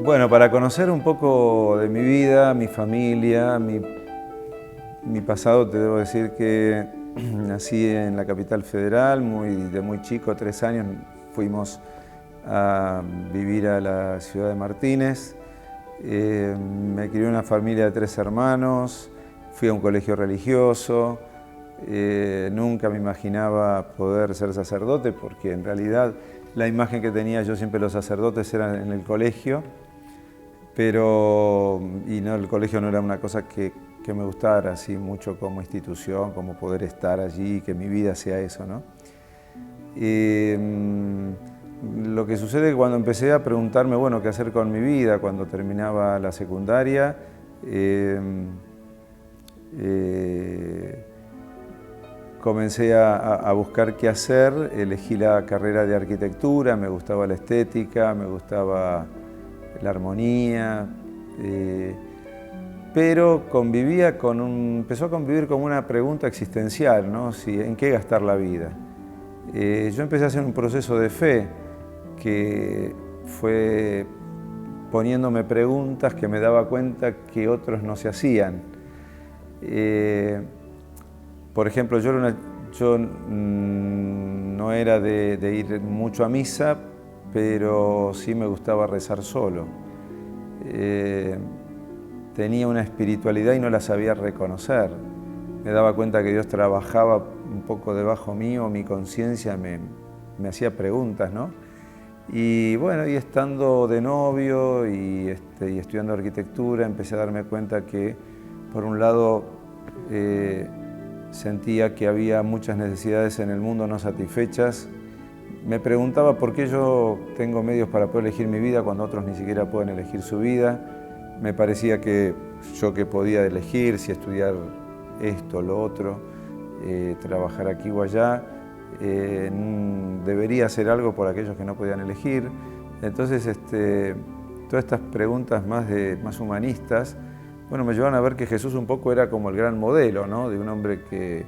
Bueno, para conocer un poco de mi vida, mi familia, mi pasado, te debo decir que nací en la capital federal, de muy chico, 3 años, fuimos a vivir a la ciudad de Martínez. Me crié en una familia de 3 hermanos, fui a un colegio religioso, nunca me imaginaba poder ser sacerdote porque en realidad la imagen que tenía yo siempre de los sacerdotes era en el colegio, el colegio no era una cosa que me gustara así mucho como institución, como poder estar allí, que mi vida sea eso, ¿no? Lo que sucede es que cuando empecé a preguntarme, bueno, qué hacer con mi vida, cuando terminaba la secundaria, comencé a buscar qué hacer, elegí la carrera de arquitectura, me gustaba la estética, me gustaba la armonía, pero empezó a convivir con una pregunta existencial, ¿no? ¿En qué gastar la vida? Yo empecé a hacer un proceso de fe que fue poniéndome preguntas que me daba cuenta que otros no se hacían. Por ejemplo, yo no era de ir mucho a misa, pero sí me gustaba rezar solo. Tenía una espiritualidad y no la sabía reconocer. Me daba cuenta que Dios trabajaba un poco debajo mío, mi conciencia me hacía preguntas, ¿no? Y bueno, y estando de novio y estudiando arquitectura, empecé a darme cuenta que, por un lado, sentía que había muchas necesidades en el mundo no satisfechas. Me preguntaba por qué yo tengo medios para poder elegir mi vida cuando otros ni siquiera pueden elegir su vida. Me parecía que yo que podía elegir si estudiar esto, lo otro, trabajar aquí o allá, debería hacer algo por aquellos que no podían elegir. Entonces, todas estas preguntas más humanistas, bueno, me llevaron a ver que Jesús un poco era como el gran modelo, ¿no? De un hombre que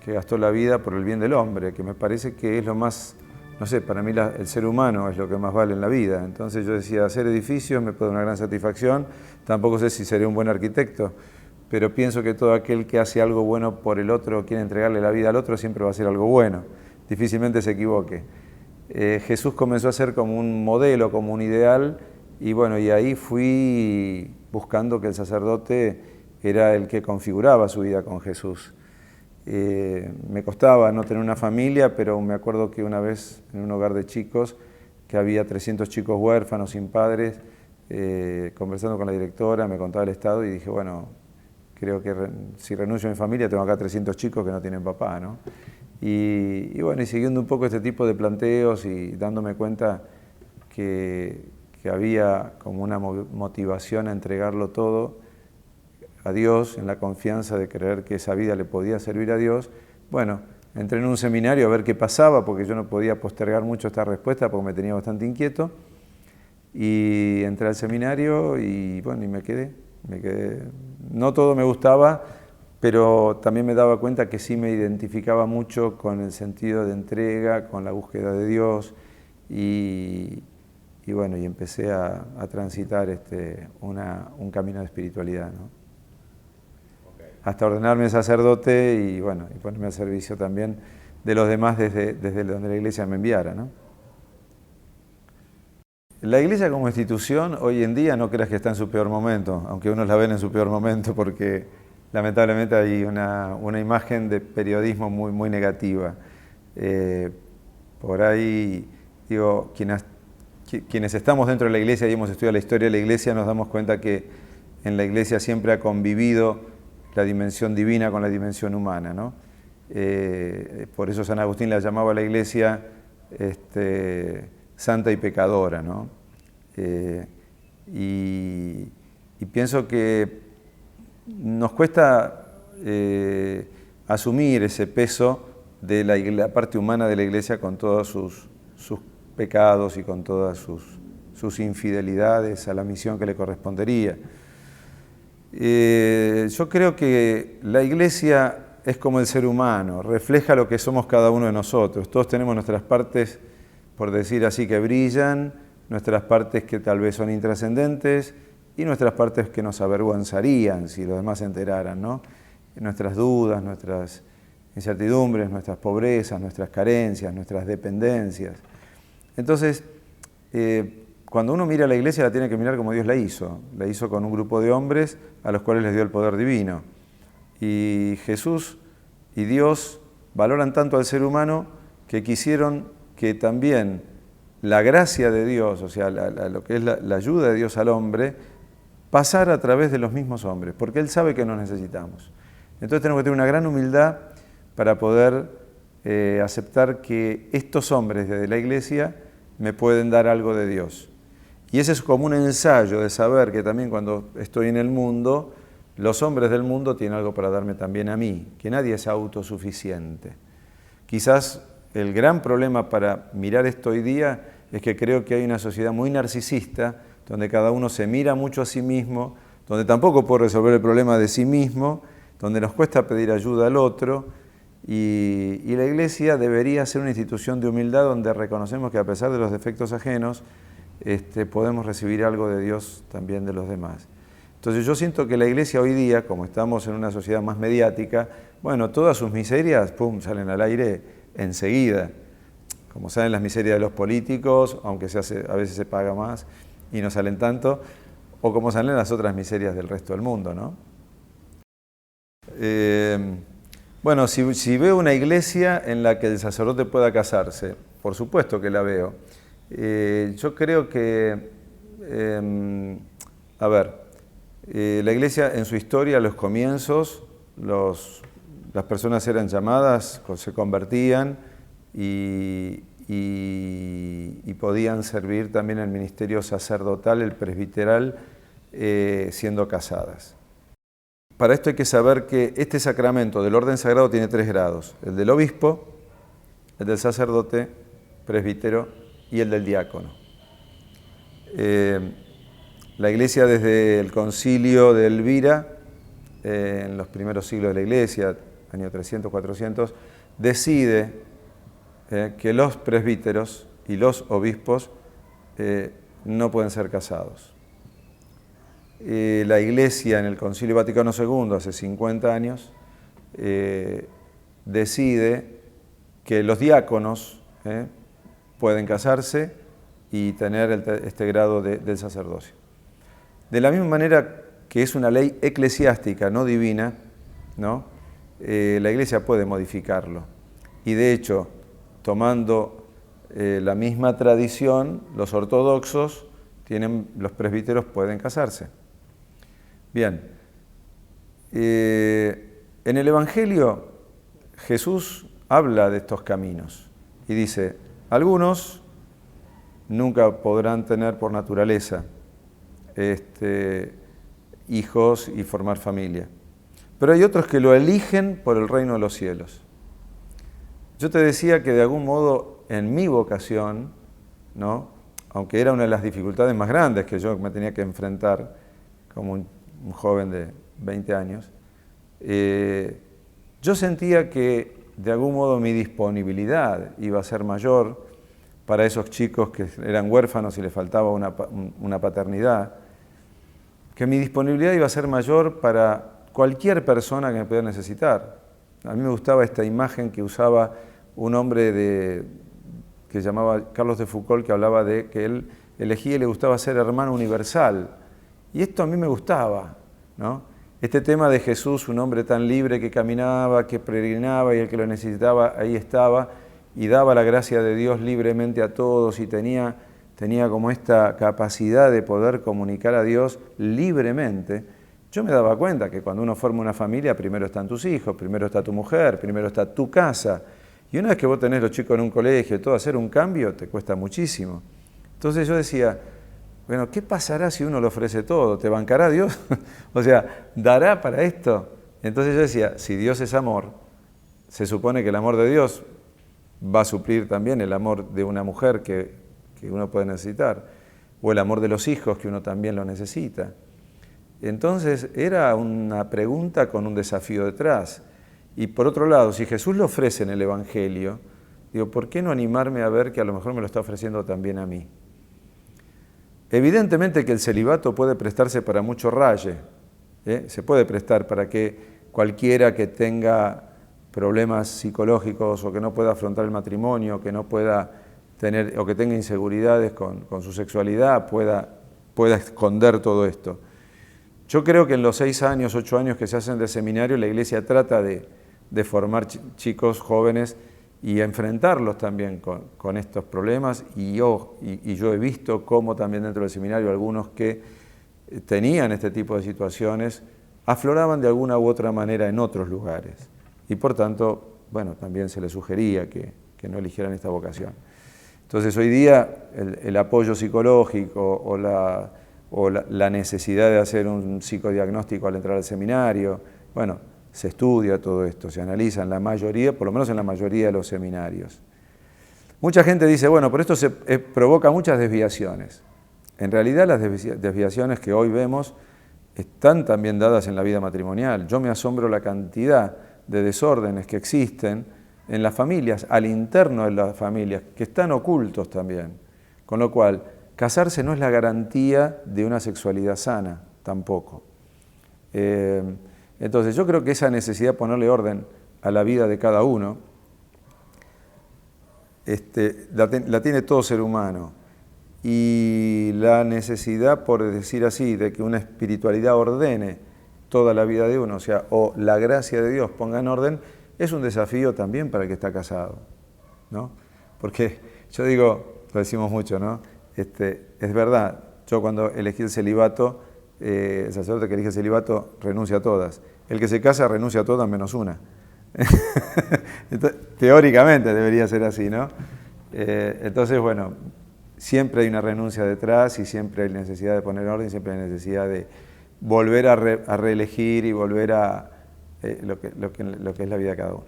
gastó la vida por el bien del hombre, que me parece que es lo más, no sé, para mí el ser humano es lo que más vale en la vida. Entonces yo decía, hacer edificios me puede dar una gran satisfacción, tampoco sé si seré un buen arquitecto, pero pienso que todo aquel que hace algo bueno por el otro, quiere entregarle la vida al otro, siempre va a hacer algo bueno, difícilmente se equivoque. Jesús comenzó a ser como un modelo, como un ideal, y bueno, y ahí fui buscando que el sacerdote era el que configuraba su vida con Jesús. Me costaba no tener una familia, pero me acuerdo que una vez en un hogar de chicos, que había 300 chicos huérfanos, sin padres, conversando con la directora, me contaba el estado y dije, bueno, creo que si renuncio a mi familia tengo acá 300 chicos que no tienen papá, ¿no? Y bueno, y siguiendo un poco este tipo de planteos y dándome cuenta que había como una motivación a entregarlo todo a Dios, en la confianza de creer que esa vida le podía servir a Dios. Bueno, entré en un seminario a ver qué pasaba, porque yo no podía postergar mucho esta respuesta porque me tenía bastante inquieto. Y entré al seminario y bueno, y me quedé. No todo me gustaba, pero también me daba cuenta que sí me identificaba mucho con el sentido de entrega, con la búsqueda de Dios y bueno, y empecé a transitar un camino de espiritualidad, ¿no? Okay. Hasta ordenarme sacerdote y bueno, y ponerme al servicio también de los demás desde donde la Iglesia me enviara, ¿no? La Iglesia como institución hoy en día no creas que está en su peor momento, aunque unos la ven en su peor momento porque lamentablemente hay una imagen de periodismo muy, muy negativa. Por ahí, digo, quienes estamos dentro de la Iglesia y hemos estudiado la historia de la Iglesia nos damos cuenta que en la Iglesia siempre ha convivido la dimensión divina con la dimensión humana, ¿no? Por eso San Agustín la llamaba a la Iglesia santa y pecadora, ¿no? Y pienso que nos cuesta asumir ese peso de la parte humana de la Iglesia con todos sus pecados y con todas sus infidelidades a la misión que le correspondería. Yo creo que la Iglesia es como el ser humano, refleja lo que somos cada uno de nosotros. Todos tenemos nuestras partes, por decir así, que brillan, nuestras partes que tal vez son intrascendentes y nuestras partes que nos avergonzarían si los demás se enteraran, ¿no? Nuestras dudas, nuestras incertidumbres, nuestras pobrezas, nuestras carencias, nuestras dependencias. Entonces, cuando uno mira a la iglesia la tiene que mirar como Dios la hizo con un grupo de hombres a los cuales les dio el poder divino. Y Jesús y Dios valoran tanto al ser humano que quisieron que también la gracia de Dios, o sea, lo que es la ayuda de Dios al hombre, pasara a través de los mismos hombres, porque Él sabe que nos necesitamos. Entonces tenemos que tener una gran humildad para poder aceptar que estos hombres de la iglesia me pueden dar algo de Dios. Y ese es como un ensayo de saber que también cuando estoy en el mundo, los hombres del mundo tienen algo para darme también a mí, que nadie es autosuficiente. Quizás el gran problema para mirar esto hoy día es que creo que hay una sociedad muy narcisista, donde cada uno se mira mucho a sí mismo, donde tampoco puede resolver el problema de sí mismo, donde nos cuesta pedir ayuda al otro, y la iglesia debería ser una institución de humildad donde reconocemos que a pesar de los defectos ajenos, podemos recibir algo de Dios también de los demás. Entonces yo siento que la iglesia hoy día, como estamos en una sociedad más mediática, bueno, todas sus miserias, pum, salen al aire enseguida. Como salen las miserias de los políticos, aunque a veces se paga más y no salen tanto, o como salen las otras miserias del resto del mundo, ¿no? Bueno, si veo una iglesia en la que el sacerdote pueda casarse, por supuesto que la veo. Yo creo que, la iglesia en su historia, a los comienzos, las personas eran llamadas, se convertían y podían servir también el ministerio sacerdotal, el presbiteral, siendo casadas. Para esto hay que saber que este sacramento del orden sagrado tiene 3 grados: el del obispo, el del sacerdote, presbítero y el del diácono. La iglesia desde el concilio de Elvira, en los primeros siglos de la iglesia, año 300, 400, decide que los presbíteros y los obispos no pueden ser casados. La iglesia en el concilio Vaticano II, hace 50 años, decide que los diáconos pueden casarse y tener este grado del sacerdocio. De la misma manera que es una ley eclesiástica, no divina, ¿no? La iglesia puede modificarlo. Y de hecho, tomando la misma tradición, los ortodoxos los presbíteros pueden casarse. Bien, en el Evangelio Jesús habla de estos caminos y dice: algunos nunca podrán tener por naturaleza hijos y formar familia, pero hay otros que lo eligen por el reino de los cielos. Yo te decía que de algún modo en mi vocación, ¿no?, aunque era una de las dificultades más grandes que yo me tenía que enfrentar como un joven de 20 años, yo sentía que de algún modo mi disponibilidad iba a ser mayor para esos chicos que eran huérfanos y les faltaba una paternidad, que mi disponibilidad iba a ser mayor para cualquier persona que me pudiera necesitar. A mí me gustaba esta imagen que usaba un hombre que llamaba Carlos de Foucault, que hablaba de que él elegía y le gustaba ser hermano universal. Y esto a mí me gustaba, ¿no? Este tema de Jesús, un hombre tan libre que caminaba, que peregrinaba y el que lo necesitaba ahí estaba y daba la gracia de Dios libremente a todos y tenía como esta capacidad de poder comunicar a Dios libremente. Yo me daba cuenta que cuando uno forma una familia, primero están tus hijos, primero está tu mujer, primero está tu casa. Y una vez que vos tenés los chicos en un colegio y todo, hacer un cambio te cuesta muchísimo. Entonces yo decía, bueno, ¿qué pasará si uno le ofrece todo? ¿Te bancará Dios? O sea, ¿dará para esto? Entonces yo decía, si Dios es amor, se supone que el amor de Dios va a suplir también el amor de una mujer que uno puede necesitar, o el amor de los hijos que uno también lo necesita. Entonces era una pregunta con un desafío detrás. Y por otro lado, si Jesús lo ofrece en el Evangelio, digo, ¿por qué no animarme a ver que a lo mejor me lo está ofreciendo también a mí? Evidentemente que el celibato puede prestarse para mucho raye, se puede prestar para que cualquiera que tenga problemas psicológicos o que no pueda afrontar el matrimonio, que no pueda tener o que tenga inseguridades con su sexualidad, pueda esconder todo esto. Yo creo que en los 6 años, 8 años que se hacen de seminario, la Iglesia trata de formar chicos jóvenes y enfrentarlos también con estos problemas. Y yo he visto cómo también dentro del seminario algunos que tenían este tipo de situaciones afloraban de alguna u otra manera en otros lugares. Y por tanto, bueno, también se les sugería que no eligieran esta vocación. Entonces hoy día el apoyo psicológico o la necesidad de hacer un psicodiagnóstico al entrar al seminario, bueno, se estudia todo esto, se analiza en la mayoría, por lo menos en la mayoría de los seminarios. Mucha gente dice, bueno, pero esto provoca muchas desviaciones. En realidad las desviaciones que hoy vemos están también dadas en la vida matrimonial. Yo me asombro la cantidad de desórdenes que existen en las familias, al interno de las familias, que están ocultos también. Con lo cual, casarse no es la garantía de una sexualidad sana, tampoco. Entonces, yo creo que esa necesidad de ponerle orden a la vida de cada uno, la tiene todo ser humano. Y la necesidad, por decir así, de que una espiritualidad ordene toda la vida de uno, o sea, o la gracia de Dios ponga en orden, es un desafío también para el que está casado, ¿no? Porque yo digo, lo decimos mucho, ¿no? Es verdad, yo cuando elegí el celibato, el sacerdote que elige el celibato renuncia a todas. El que se casa renuncia a todas menos una. Entonces, teóricamente debería ser así, ¿no? Entonces, bueno, siempre hay una renuncia detrás y siempre hay necesidad de poner orden, siempre hay necesidad de volver a reelegir y volver a lo que es la vida de cada uno.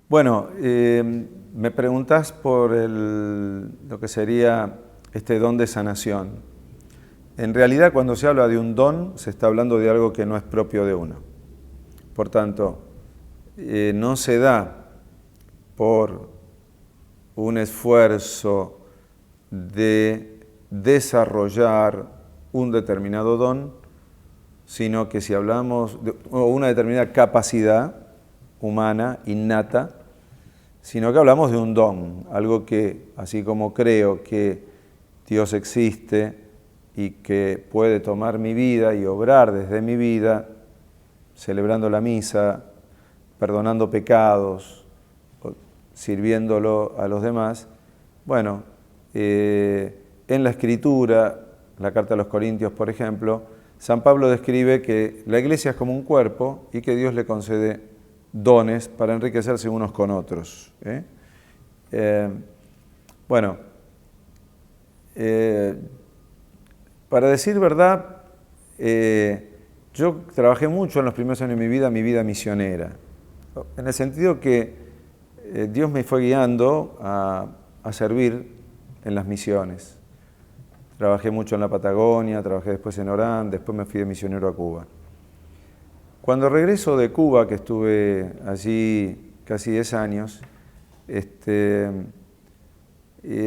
Bueno, me preguntás por lo que sería este don de sanación. En realidad, cuando se habla de un don, se está hablando de algo que no es propio de uno. Por tanto, no se da por un esfuerzo de desarrollar un determinado don, sino que si hablamos de una determinada capacidad humana, innata, sino que hablamos de un don, algo que, así como creo que Dios existe y que puede tomar mi vida y obrar desde mi vida, celebrando la misa, perdonando pecados, sirviéndolo a los demás, bueno, en la Escritura, la carta a los Corintios, por ejemplo, San Pablo describe que la Iglesia es como un cuerpo y que Dios le concede dones para enriquecerse unos con otros. Para decir verdad, yo trabajé mucho en los primeros años de mi vida misionera, en el sentido que Dios me fue guiando a servir en las misiones. Trabajé mucho en la Patagonia, trabajé después en Orán, después me fui de misionero a Cuba. Cuando regreso de Cuba, que estuve allí casi 10 años,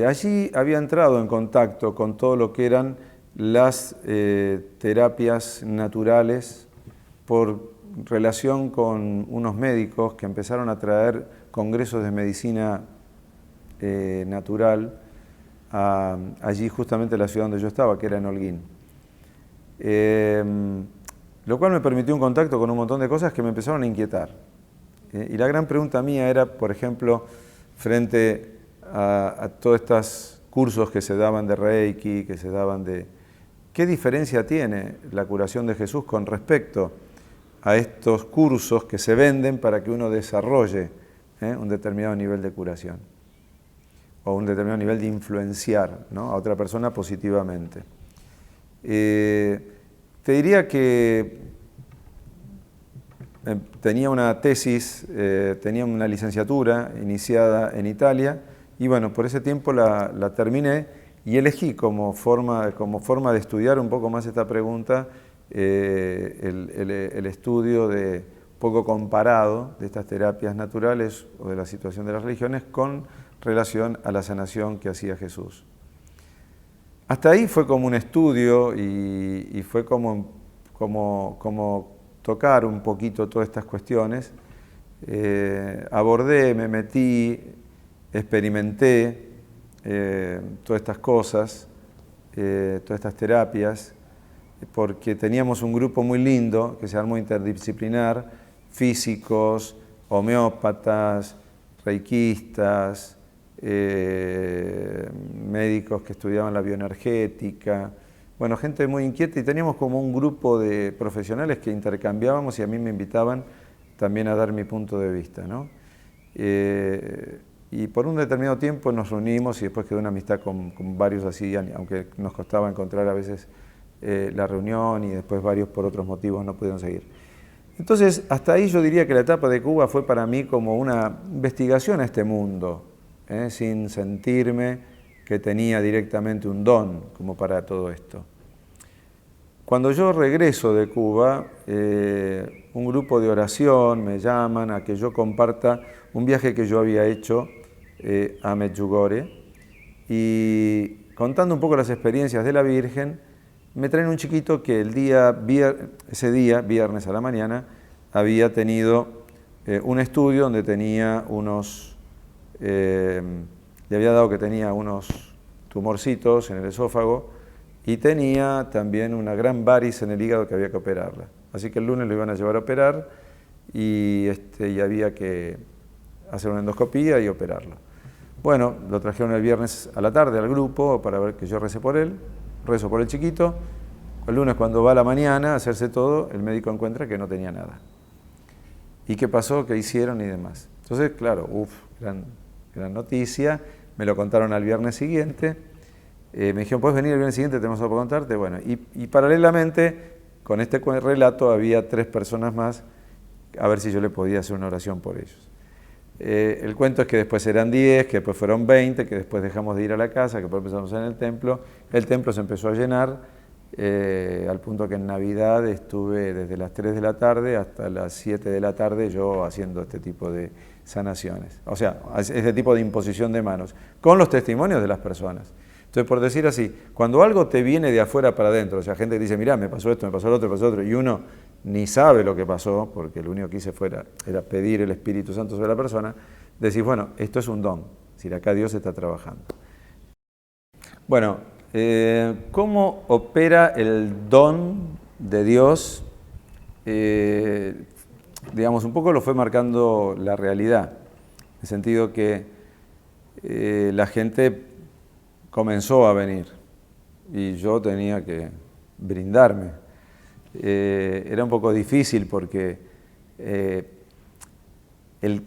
allí había entrado en contacto con todo lo que eran las terapias naturales por relación con unos médicos que empezaron a traer congresos de medicina natural allí justamente en la ciudad donde yo estaba, que era en Holguín. Lo cual me permitió un contacto con un montón de cosas que me empezaron a inquietar. Y la gran pregunta mía era, por ejemplo, frente a todos estos cursos que se daban de Reiki, que se daban de... ¿Qué diferencia tiene la curación de Jesús con respecto a estos cursos que se venden para que uno desarrolle un determinado nivel de curación? O un determinado nivel de influenciar, ¿no?, a otra persona positivamente. Te diría que tenía una tesis, tenía una licenciatura iniciada en Italia y bueno, por ese tiempo la terminé y elegí como forma de estudiar un poco más esta pregunta el estudio de poco comparado de estas terapias naturales o de la situación de las religiones con relación a la sanación que hacía Jesús. Hasta ahí fue como un estudio y fue como tocar un poquito todas estas cuestiones. Abordé, me metí, experimenté todas estas cosas, todas estas terapias, porque teníamos un grupo muy lindo que se armó interdisciplinar, físicos, homeópatas, reikistas, médicos que estudiaban la bioenergética, bueno, gente muy inquieta, y teníamos como un grupo de profesionales que intercambiábamos y a mí me invitaban también a dar mi punto de vista, ¿no? Y por un determinado tiempo nos reunimos y después quedó una amistad con varios así, aunque nos costaba encontrar a veces la reunión y después varios por otros motivos no pudieron seguir. Entonces, hasta ahí yo diría que la etapa de Cuba fue para mí como una investigación a este mundo, sin sentirme que tenía directamente un don como para todo esto. Cuando yo regreso de Cuba, un grupo de oración me llaman a que yo comparta un viaje que yo había hecho a Medjugorje, y contando un poco las experiencias de la Virgen, me traen un chiquito que ese día, viernes a la mañana, había tenido un estudio donde tenía le había dado que tenía unos tumorcitos en el esófago y tenía también una gran variz en el hígado que había que operarla. Así que el lunes lo iban a llevar a operar y había que hacer una endoscopía y operarlo. Bueno, lo trajeron el viernes a la tarde al grupo para ver que yo recé por él, rezo por el chiquito. El lunes, cuando va a la mañana a hacerse todo, el médico encuentra que no tenía nada. ¿Y qué pasó? ¿Qué hicieron? Y demás. Entonces, claro, gran noticia. Me lo contaron al viernes siguiente. Me dijeron, ¿puedes venir el viernes siguiente? Tenemos algo para contarte. Bueno, y paralelamente, con este relato, había 3 personas más, a ver si yo le podía hacer una oración por ellos. El cuento es que después eran 10, que después fueron 20, que después dejamos de ir a la casa, que después empezamos en el templo. El templo se empezó a llenar, al punto que en Navidad estuve desde las 3 de la tarde hasta las 7 de la tarde yo haciendo este tipo de sanaciones. O sea, este tipo de imposición de manos, con los testimonios de las personas. Entonces, por decir así, cuando algo te viene de afuera para adentro, o sea, gente que dice, mirá, me pasó esto, me pasó lo otro, me pasó lo otro, y uno ni sabe lo que pasó, porque lo único que hice era pedir el Espíritu Santo sobre la persona, decís, bueno, esto es un don, es decir, acá Dios está trabajando. Bueno, ¿cómo opera el don de Dios? Digamos, un poco lo fue marcando la realidad, en el sentido que la gente comenzó a venir y yo tenía que brindarme. Era un poco difícil porque el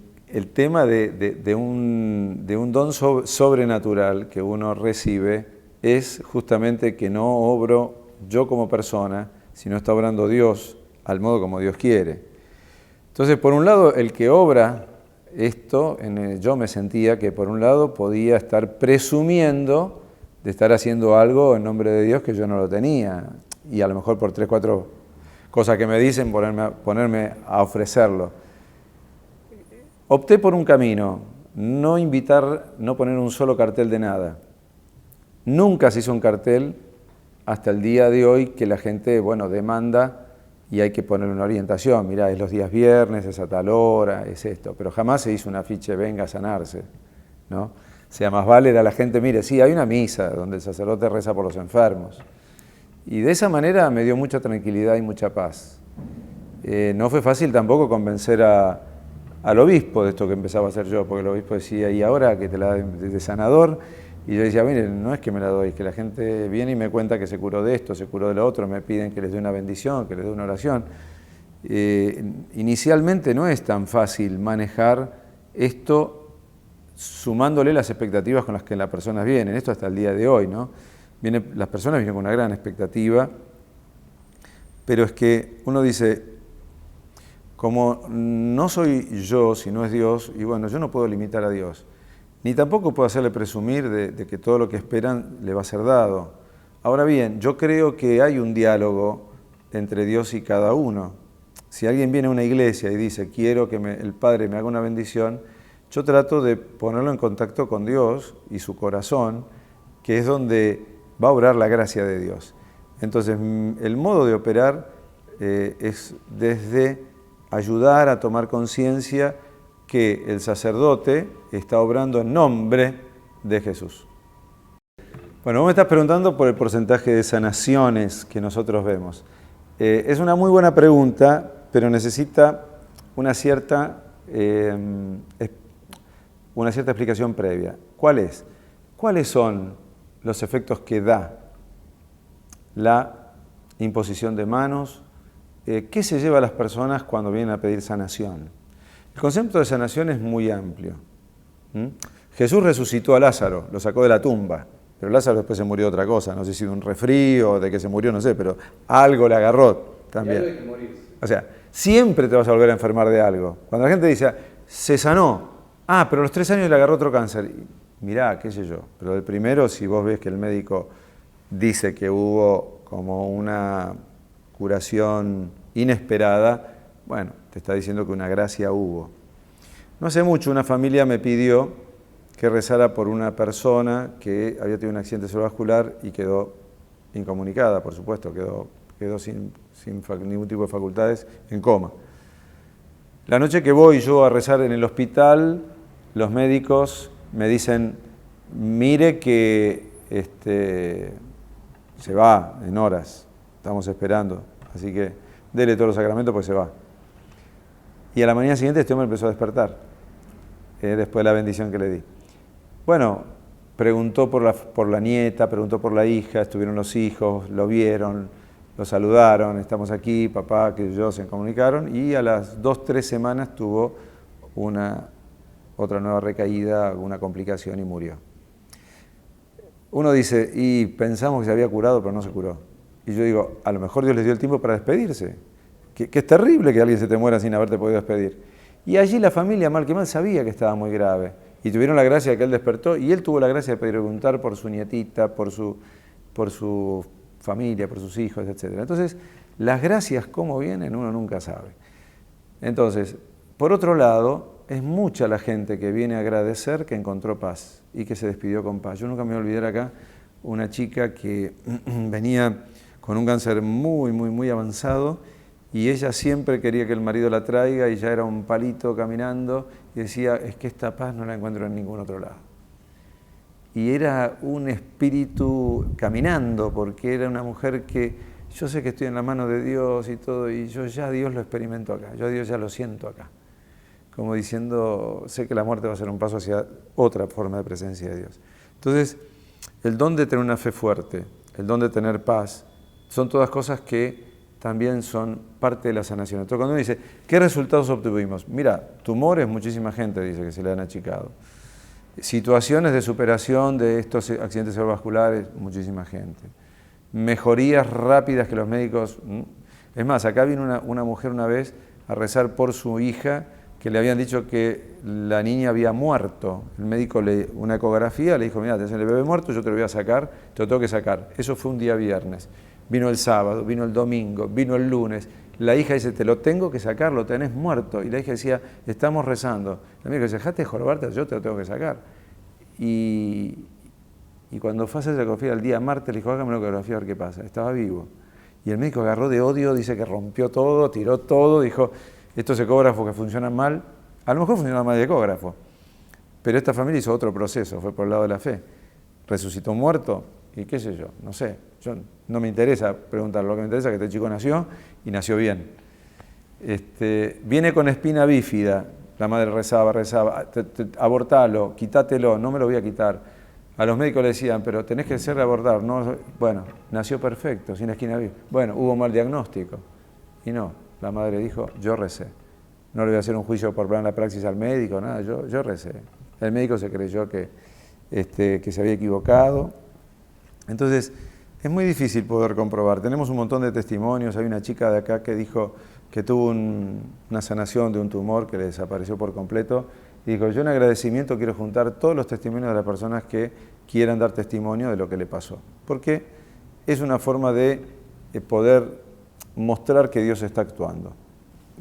tema de un don sobrenatural que uno recibe es justamente que no obro yo como persona, sino está obrando Dios al modo como Dios quiere. Entonces, por un lado, el que obra esto, yo me sentía que por un lado podía estar presumiendo de estar haciendo algo en nombre de Dios que yo no lo tenía, y a lo mejor por 3, 4 cosas que me dicen ponerme a ofrecerlo. Opté por un camino, no poner un solo cartel de nada. Nunca se hizo un cartel hasta el día de hoy que la gente, demanda y hay que poner una orientación. Mirá, es los días viernes, es a tal hora, es esto. Pero jamás se hizo un afiche, venga a sanarse, ¿no? O sea, más vale era la gente, mire, sí, hay una misa donde el sacerdote reza por los enfermos. Y de esa manera me dio mucha tranquilidad y mucha paz. No fue fácil tampoco convencer al obispo de esto que empezaba a hacer yo, porque el obispo decía, ¿y ahora que te la de sanador? Y yo decía, miren, no es que me la doy, es que la gente viene y me cuenta que se curó de esto, se curó de lo otro, me piden que les dé una bendición, que les dé una oración. Inicialmente no es tan fácil manejar esto sumándole las expectativas con las que las personas vienen, esto hasta el día de hoy, ¿no? Las personas vienen con una gran expectativa, pero es que uno dice, como no soy yo, sino es Dios, y bueno, yo no puedo limitar a Dios. Ni tampoco puedo hacerle presumir de que todo lo que esperan le va a ser dado. Ahora bien, yo creo que hay un diálogo entre Dios y cada uno. Si alguien viene a una iglesia y dice, quiero que el Padre me haga una bendición, yo trato de ponerlo en contacto con Dios y su corazón, que es donde va a obrar la gracia de Dios. Entonces, el modo de operar es desde ayudar a tomar conciencia que el sacerdote está obrando en nombre de Jesús. Bueno, vos me estás preguntando por el porcentaje de sanaciones que nosotros vemos. Es una muy buena pregunta, pero necesita una cierta explicación previa. ¿Cuál es? ¿Cuáles son los efectos que da la imposición de manos? ¿Qué se lleva a las personas cuando vienen a pedir sanación? El concepto de sanación es muy amplio. Jesús resucitó a Lázaro, lo sacó de la tumba, pero Lázaro después se murió de otra cosa, no sé si de un resfrío, de que se murió, no sé, pero algo le agarró también. Y algo hay que morirse. O sea, siempre te vas a volver a enfermar de algo. Cuando la gente dice, se sanó, pero a los 3 años le agarró otro cáncer. Mirá, qué sé yo, pero el primero, si vos ves que el médico dice que hubo como una curación inesperada, bueno, te está diciendo que una gracia hubo. No hace mucho una familia me pidió que rezara por una persona que había tenido un accidente cerebrovascular y quedó incomunicada, por supuesto, quedó sin ningún tipo de facultades, en coma. La noche que voy yo a rezar en el hospital, los médicos me dicen, mire que se va en horas, estamos esperando, así que dele todos los sacramentos porque se va. Y a la mañana siguiente este hombre empezó a despertar, después de la bendición que le di. Bueno, preguntó por la nieta, preguntó por la hija, estuvieron los hijos, lo vieron, lo saludaron, estamos aquí, papá, que yo, se comunicaron, y a las 2-3 semanas tuvo otra nueva recaída, una complicación y murió. Uno dice, y pensamos que se había curado, pero no se curó. Y yo digo, a lo mejor Dios les dio el tiempo para despedirse. Que es terrible que alguien se te muera sin haberte podido despedir. Y allí la familia, mal que mal, sabía que estaba muy grave. Y tuvieron la gracia de que él despertó, y él tuvo la gracia de preguntar por su nietita, por su familia, por sus hijos, etc. Entonces, las gracias, cómo vienen, uno nunca sabe. Entonces, por otro lado, es mucha la gente que viene a agradecer que encontró paz y que se despidió con paz. Yo nunca me voy a olvidar acá una chica que venía con un cáncer muy, muy, muy avanzado, y ella siempre quería que el marido la traiga, y ya era un palito caminando, y decía, es que esta paz no la encuentro en ningún otro lado. Y era un espíritu caminando, porque era una mujer que, yo sé que estoy en la mano de Dios y todo, y yo ya Dios lo experimento acá, yo a Dios ya lo siento acá. Como diciendo, sé que la muerte va a ser un paso hacia otra forma de presencia de Dios. Entonces, el don de tener una fe fuerte, el don de tener paz, son todas cosas que también son parte de la sanación. Entonces, cuando uno dice, ¿qué resultados obtuvimos? Mira, tumores, muchísima gente dice que se le han achicado. Situaciones de superación de estos accidentes cerebrovasculares, muchísima gente. Mejorías rápidas que los médicos... Es más, acá vino una mujer una vez a rezar por su hija, que le habían dicho que la niña había muerto. El médico, una ecografía, le dijo, mira, tenés el bebé muerto, yo te lo voy a sacar, te lo tengo que sacar. Eso fue un día viernes. Vino el sábado, vino el domingo, vino el lunes. La hija dice, te lo tengo que sacar, lo tenés muerto. Y la hija decía, estamos rezando. El médico dice, dejate de jorobarte, yo te lo tengo que sacar. Y cuando fue a hacer la ecografía el día martes, le dijo, hágame la ecografía a ver qué pasa. Estaba vivo. Y el médico agarró de odio, dice que rompió todo, tiró todo, dijo, estos ecógrafos que funcionan mal, a lo mejor funcionaba mal el ecógrafo. Pero esta familia hizo otro proceso, fue por el lado de la fe. Resucitó un muerto, y qué sé yo, no sé. No me interesa preguntar, lo que me interesa es que este chico nació y nació bien. Viene con espina bífida, la madre rezaba, abortalo, quitátelo, no me lo voy a quitar. A los médicos le decían, pero tenés que ser abortar. No, bueno, nació perfecto, sin espina bífida. Bueno, hubo mal diagnóstico. Y no, la madre dijo, yo recé. No le voy a hacer un juicio por plan la praxis al médico, nada, yo recé. El médico se creyó que se había equivocado. Entonces, es muy difícil poder comprobar. Tenemos un montón de testimonios. Hay una chica de acá que dijo que tuvo una sanación de un tumor que le desapareció por completo. Y dijo, yo en agradecimiento quiero juntar todos los testimonios de las personas que quieran dar testimonio de lo que le pasó. Porque es una forma de poder mostrar que Dios está actuando.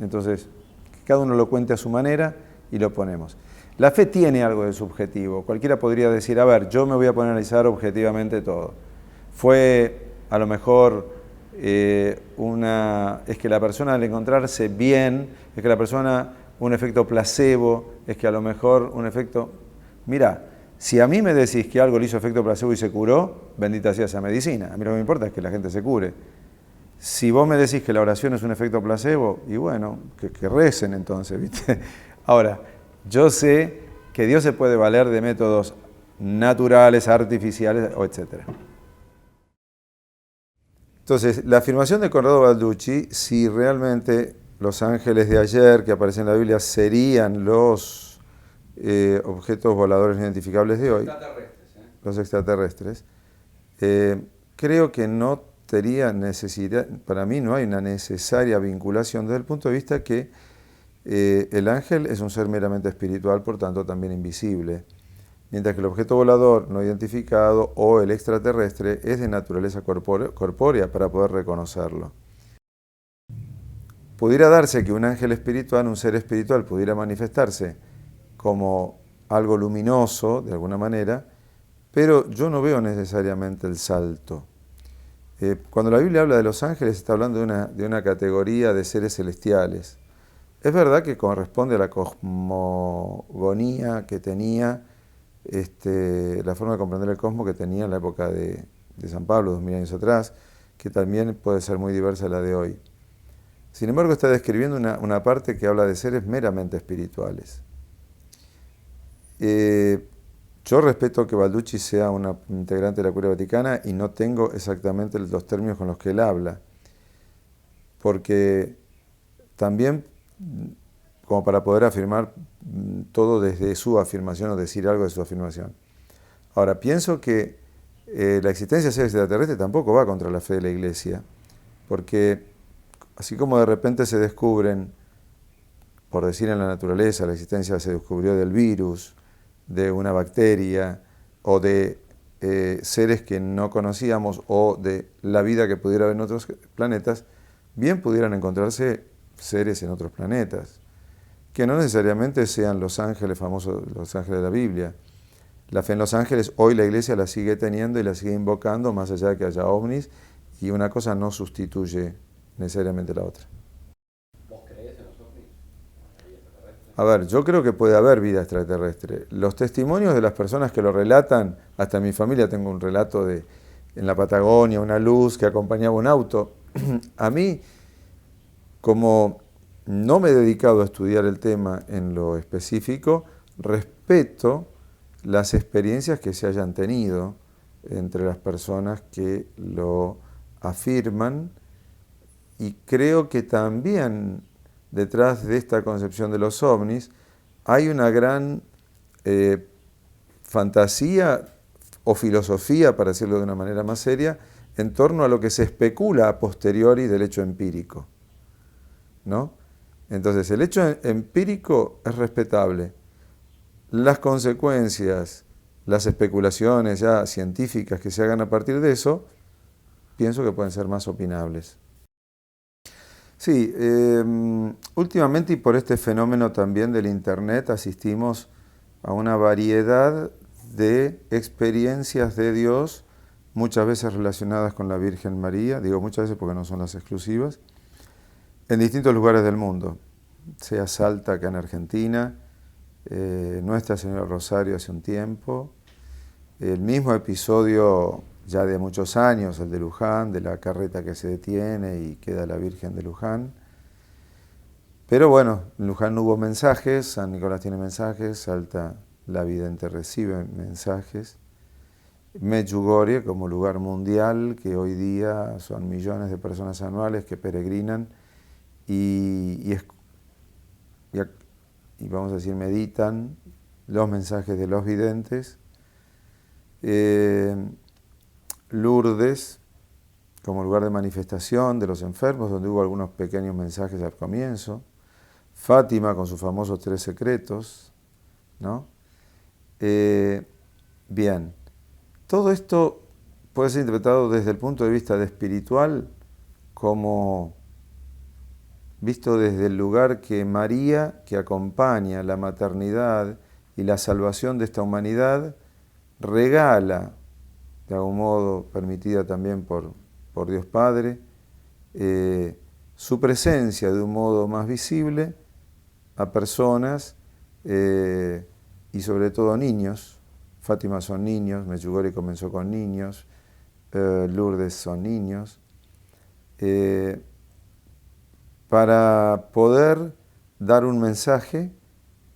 Entonces, que cada uno lo cuente a su manera y lo ponemos. La fe tiene algo de subjetivo. Cualquiera podría decir, a ver, yo me voy a poner a analizar objetivamente todo. Fue a lo mejor es que la persona al encontrarse bien, es que la persona un efecto placebo, es que a lo mejor un efecto... Mira, si a mí me decís que algo le hizo efecto placebo y se curó, bendita sea esa medicina. A mí lo que me importa es que la gente se cure. Si vos me decís que la oración es un efecto placebo, y bueno, que recen entonces, ¿viste? Ahora, yo sé que Dios se puede valer de métodos naturales, artificiales, etc. Entonces, la afirmación de Corrado Balducci, si realmente los ángeles de ayer que aparecen en la Biblia serían los objetos voladores no identificables de hoy, los extraterrestres, creo que no tenía necesidad, para mí no hay una necesaria vinculación desde el punto de vista que el ángel es un ser meramente espiritual, por tanto también invisible, mientras que el objeto volador no identificado o el extraterrestre es de naturaleza corpórea para poder reconocerlo. Pudiera darse que un ángel espiritual, un ser espiritual, pudiera manifestarse como algo luminoso, de alguna manera, pero yo no veo necesariamente el salto. Cuando la Biblia habla de los ángeles, está hablando de una categoría de seres celestiales. Es verdad que corresponde a la cosmogonía que tenía, la forma de comprender el cosmos que tenía en la época de San Pablo, 2000 años atrás, que también puede ser muy diversa a la de hoy. Sin embargo, está describiendo una parte que habla de seres meramente espirituales. Yo respeto que Balducci sea una integrante de la Curia Vaticana y no tengo exactamente los términos con los que él habla, porque también, como para poder afirmar todo desde su afirmación o decir algo de su afirmación. Ahora, pienso que la existencia de seres extraterrestres tampoco va contra la fe de la Iglesia, porque así como de repente se descubren, por decir en la naturaleza, la existencia se descubrió del virus, de una bacteria o de seres que no conocíamos o de la vida que pudiera haber en otros planetas, bien pudieran encontrarse seres en otros planetas, que no necesariamente sean los ángeles famosos, los ángeles de la Biblia. La fe en los ángeles, hoy la Iglesia la sigue teniendo y la sigue invocando, más allá de que haya ovnis, y una cosa no sustituye necesariamente la otra. ¿Vos creés en los ovnis? A ver, yo creo que puede haber vida extraterrestre. Los testimonios de las personas que lo relatan, hasta en mi familia tengo un relato de en la Patagonia, una luz que acompañaba un auto. A mí, como no me he dedicado a estudiar el tema en lo específico, respeto las experiencias que se hayan tenido entre las personas que lo afirman y creo que también detrás de esta concepción de los ovnis hay una gran fantasía o filosofía, para decirlo de una manera más seria, en torno a lo que se especula a posteriori del hecho empírico, ¿no? Entonces, el hecho empírico es respetable. Las consecuencias, las especulaciones ya científicas que se hagan a partir de eso, pienso que pueden ser más opinables. Sí, últimamente y por este fenómeno también del Internet asistimos a una variedad de experiencias de Dios, muchas veces relacionadas con la Virgen María, digo muchas veces porque no son las exclusivas, en distintos lugares del mundo, sea Salta acá en Argentina, Nuestra Señora Rosario hace un tiempo, el mismo episodio ya de muchos años, el de Luján, de la carreta que se detiene y queda la Virgen de Luján. Pero bueno, en Luján no hubo mensajes, San Nicolás tiene mensajes, Salta la Vidente recibe mensajes. Medjugorje como lugar mundial, que hoy día son millones de personas anuales que peregrinan y vamos a decir meditan los mensajes de los videntes. Lourdes como lugar de manifestación de los enfermos, donde hubo algunos pequeños mensajes al comienzo. Fátima con sus famosos 3 secretos, ¿no? Bien, todo esto puede ser interpretado desde el punto de vista de espiritual como visto desde el lugar que María, que acompaña la maternidad y la salvación de esta humanidad, regala de algún modo permitida también por Dios Padre, su presencia de un modo más visible a personas y sobre todo a niños. Fátima son niños, Medjugorje comenzó con niños, Lourdes son niños, para poder dar un mensaje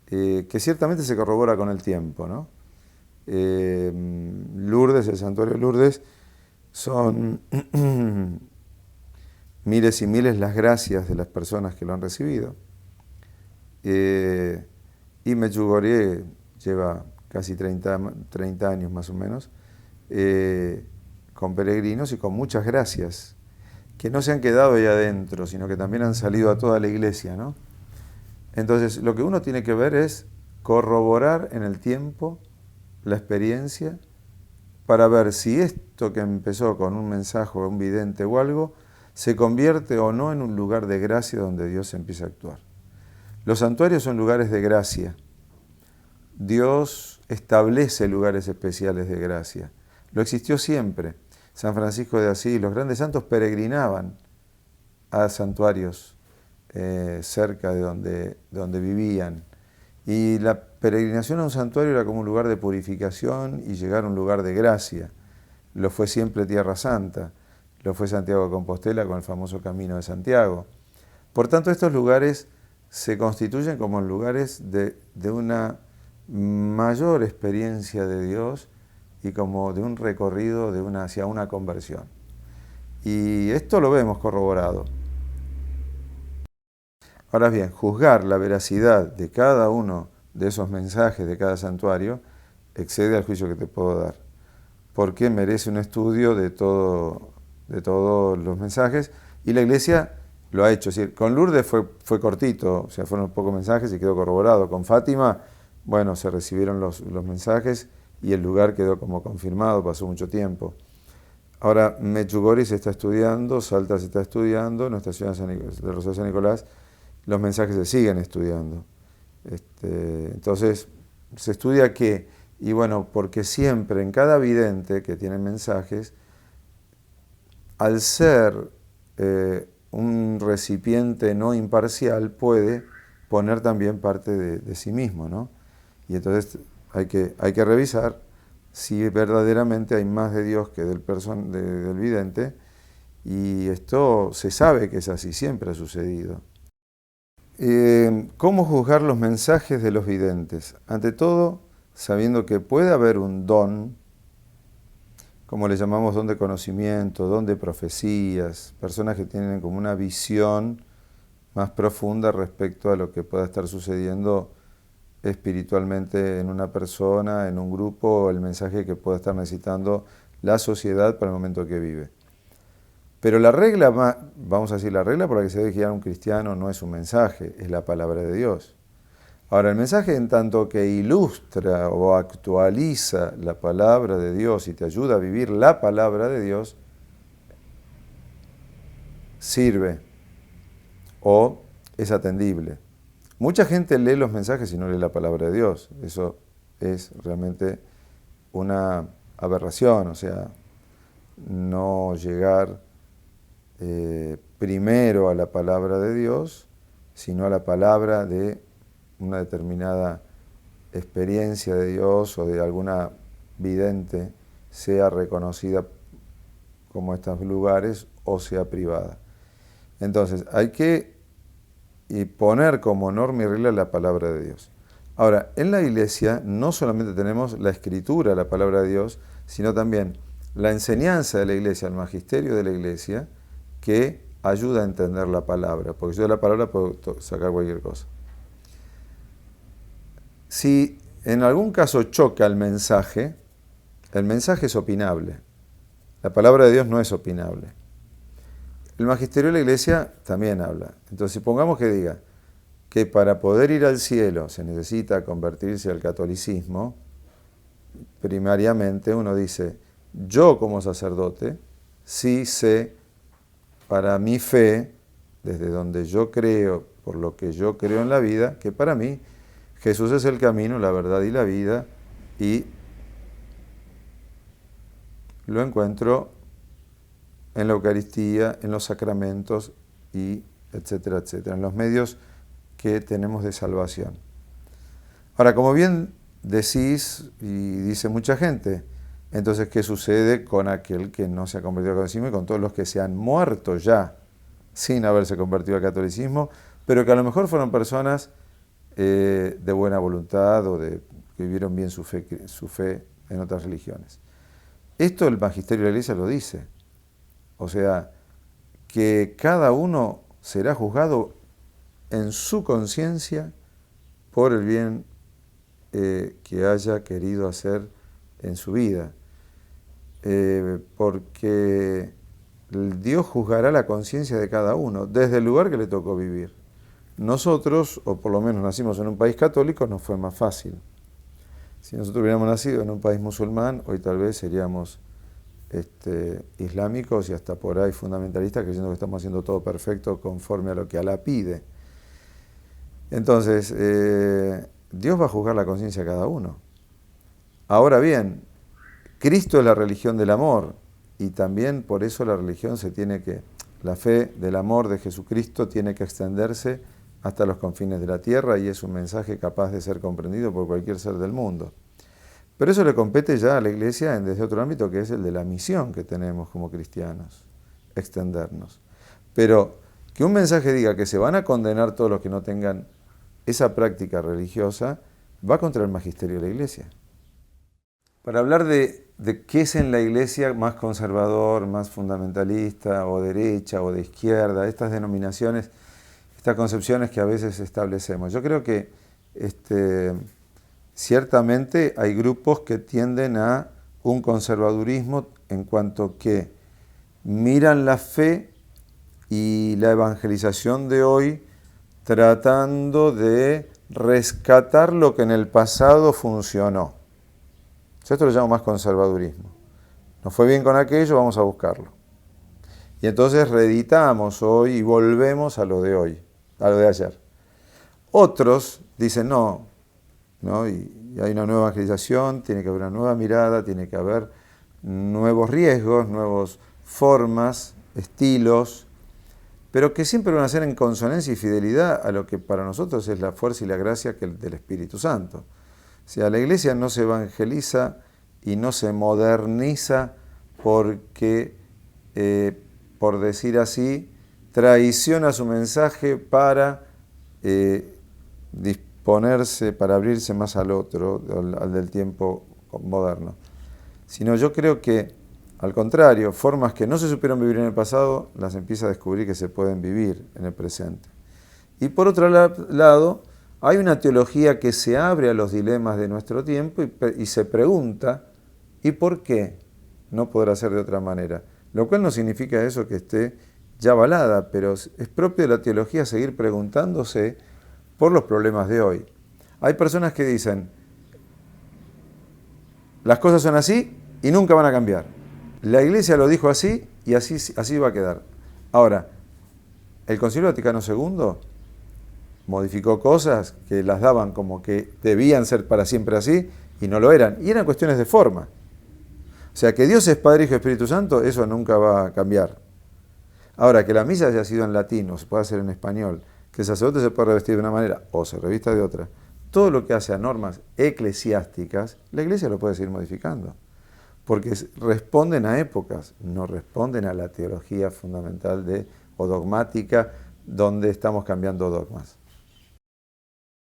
que ciertamente se corrobora con el tiempo, ¿no? Lourdes, el santuario de Lourdes, son miles y miles las gracias de las personas que lo han recibido. Y Medjugorje lleva casi 30 años más o menos, con peregrinos y con muchas gracias, que no se han quedado ahí adentro, sino que también han salido a toda la iglesia, ¿no? Entonces, lo que uno tiene que ver es corroborar en el tiempo la experiencia para ver si esto que empezó con un mensaje o un vidente o algo, se convierte o no en un lugar de gracia donde Dios empieza a actuar. Los santuarios son lugares de gracia. Dios establece lugares especiales de gracia. Lo existió siempre. San Francisco de Asís, los grandes santos peregrinaban a santuarios cerca de donde vivían. Y la peregrinación a un santuario era como un lugar de purificación y llegar a un lugar de gracia. Lo fue siempre Tierra Santa, lo fue Santiago de Compostela con el famoso Camino de Santiago. Por tanto, estos lugares se constituyen como lugares de una mayor experiencia de Dios y como de un recorrido hacia una conversión. Y esto lo vemos corroborado. Ahora bien, juzgar la veracidad de cada uno de esos mensajes de cada santuario excede al juicio que te puedo dar, porque merece un estudio de todos los mensajes, y la Iglesia lo ha hecho. Es decir, con Lourdes fue cortito, o sea, fueron pocos mensajes y quedó corroborado. Con Fátima, bueno, se recibieron los mensajes y el lugar quedó como confirmado, pasó mucho tiempo. Ahora, Medjugorje se está estudiando, Salta se está estudiando, Nuestra Señora de Rosario de San Nicolás, los mensajes se siguen estudiando. Entonces, se estudia qué, y bueno, porque siempre en cada vidente que tiene mensajes, al ser un recipiente no imparcial, puede poner también parte de sí mismo, ¿no? Y entonces hay que revisar si verdaderamente hay más de Dios que del vidente, y esto se sabe que es así, siempre ha sucedido. ¿Cómo juzgar los mensajes de los videntes? Ante todo, sabiendo que puede haber un don, como le llamamos don de conocimiento, don de profecías, personas que tienen como una visión más profunda respecto a lo que pueda estar sucediendo espiritualmente en una persona, en un grupo, el mensaje que pueda estar necesitando la sociedad para el momento que vive. Pero la regla, vamos a decir, la regla por la que se debe guiar un cristiano no es un mensaje, es la palabra de Dios. Ahora, el mensaje, en tanto que ilustra o actualiza la palabra de Dios y te ayuda a vivir la palabra de Dios, sirve o es atendible. Mucha gente lee los mensajes y no lee la palabra de Dios. Eso es realmente una aberración, o sea, no llegar primero a la palabra de Dios, sino a la palabra de una determinada experiencia de Dios o de alguna vidente, sea reconocida como estos lugares o sea privada. Entonces, hay que poner como norma y regla la palabra de Dios. Ahora, en la Iglesia no solamente tenemos la escritura, la palabra de Dios, sino también la enseñanza de la Iglesia, el magisterio de la Iglesia, que ayuda a entender la palabra, porque yo de la palabra puedo sacar cualquier cosa. Si en algún caso choca el mensaje es opinable. La palabra de Dios no es opinable. El magisterio de la Iglesia también habla. Entonces, supongamos que diga que para poder ir al cielo se necesita convertirse al catolicismo, primariamente uno dice, yo como sacerdote sí sé para mi fe, desde donde yo creo, por lo que yo creo en la vida, que para mí Jesús es el camino, la verdad y la vida, y lo encuentro en la Eucaristía, en los sacramentos y etcétera, etcétera, en los medios que tenemos de salvación. Ahora, como bien decís y dice mucha gente, entonces, ¿qué sucede con aquel que no se ha convertido al catolicismo y con todos los que se han muerto ya sin haberse convertido al catolicismo, pero que a lo mejor fueron personas de buena voluntad o que vivieron bien su fe en otras religiones? Esto el magisterio de la Iglesia lo dice. O sea, que cada uno será juzgado en su conciencia por el bien que haya querido hacer en su vida. Porque Dios juzgará la conciencia de cada uno, desde el lugar que le tocó vivir. Nosotros, o por lo menos nacimos en un país católico, nos fue más fácil. Si nosotros hubiéramos nacido en un país musulmán, hoy tal vez seríamos islámicos y hasta por ahí fundamentalistas, creyendo que estamos haciendo todo perfecto conforme a lo que Alá pide. Entonces, Dios va a juzgar la conciencia de cada uno. Ahora bien, Cristo es la religión del amor, y también por eso la fe del amor de Jesucristo tiene que extenderse hasta los confines de la tierra, y es un mensaje capaz de ser comprendido por cualquier ser del mundo. Pero eso le compete ya a la Iglesia desde otro ámbito, que es el de la misión que tenemos como cristianos, extendernos. Pero que un mensaje diga que se van a condenar todos los que no tengan esa práctica religiosa, va contra el magisterio de la Iglesia. Para hablar de qué es en la Iglesia más conservador, más fundamentalista, o derecha, o de izquierda, estas denominaciones, estas concepciones que a veces establecemos. Yo creo que ciertamente hay grupos que tienden a un conservadurismo en cuanto que miran la fe y la evangelización de hoy tratando de rescatar lo que en el pasado funcionó. Yo esto lo llamo más conservadurismo. Nos fue bien con aquello, vamos a buscarlo. Y entonces reeditamos hoy y volvemos a lo de hoy, a lo de ayer. Otros dicen no, y hay una nueva evangelización, tiene que haber una nueva mirada, tiene que haber nuevos riesgos, nuevas formas, estilos, pero que siempre van a ser en consonancia y fidelidad a lo que para nosotros es la fuerza y la gracia del Espíritu Santo. O sea, la Iglesia no se evangeliza y no se moderniza porque, por decir así, traiciona su mensaje para disponerse, para abrirse más al otro, al del tiempo moderno. Sino yo creo que, al contrario, formas que no se supieron vivir en el pasado, las empieza a descubrir que se pueden vivir en el presente. Y por otro lado, hay una teología que se abre a los dilemas de nuestro tiempo y se pregunta, ¿y por qué no podrá ser de otra manera? Lo cual no significa eso que esté ya avalada, pero es propio de la teología seguir preguntándose por los problemas de hoy. Hay personas que dicen, las cosas son así y nunca van a cambiar. La Iglesia lo dijo así y así va a quedar. Ahora, el Concilio Vaticano II modificó cosas que las daban como que debían ser para siempre así y no lo eran. Y eran cuestiones de forma. O sea, que Dios es Padre, Hijo y Espíritu Santo, eso nunca va a cambiar. Ahora, que la misa haya sido en latín o se pueda hacer en español, que el sacerdote se pueda revestir de una manera o se revista de otra, todo lo que hace a normas eclesiásticas, la Iglesia lo puede seguir modificando. Porque responden a épocas, no responden a la teología fundamental o dogmática donde estamos cambiando dogmas.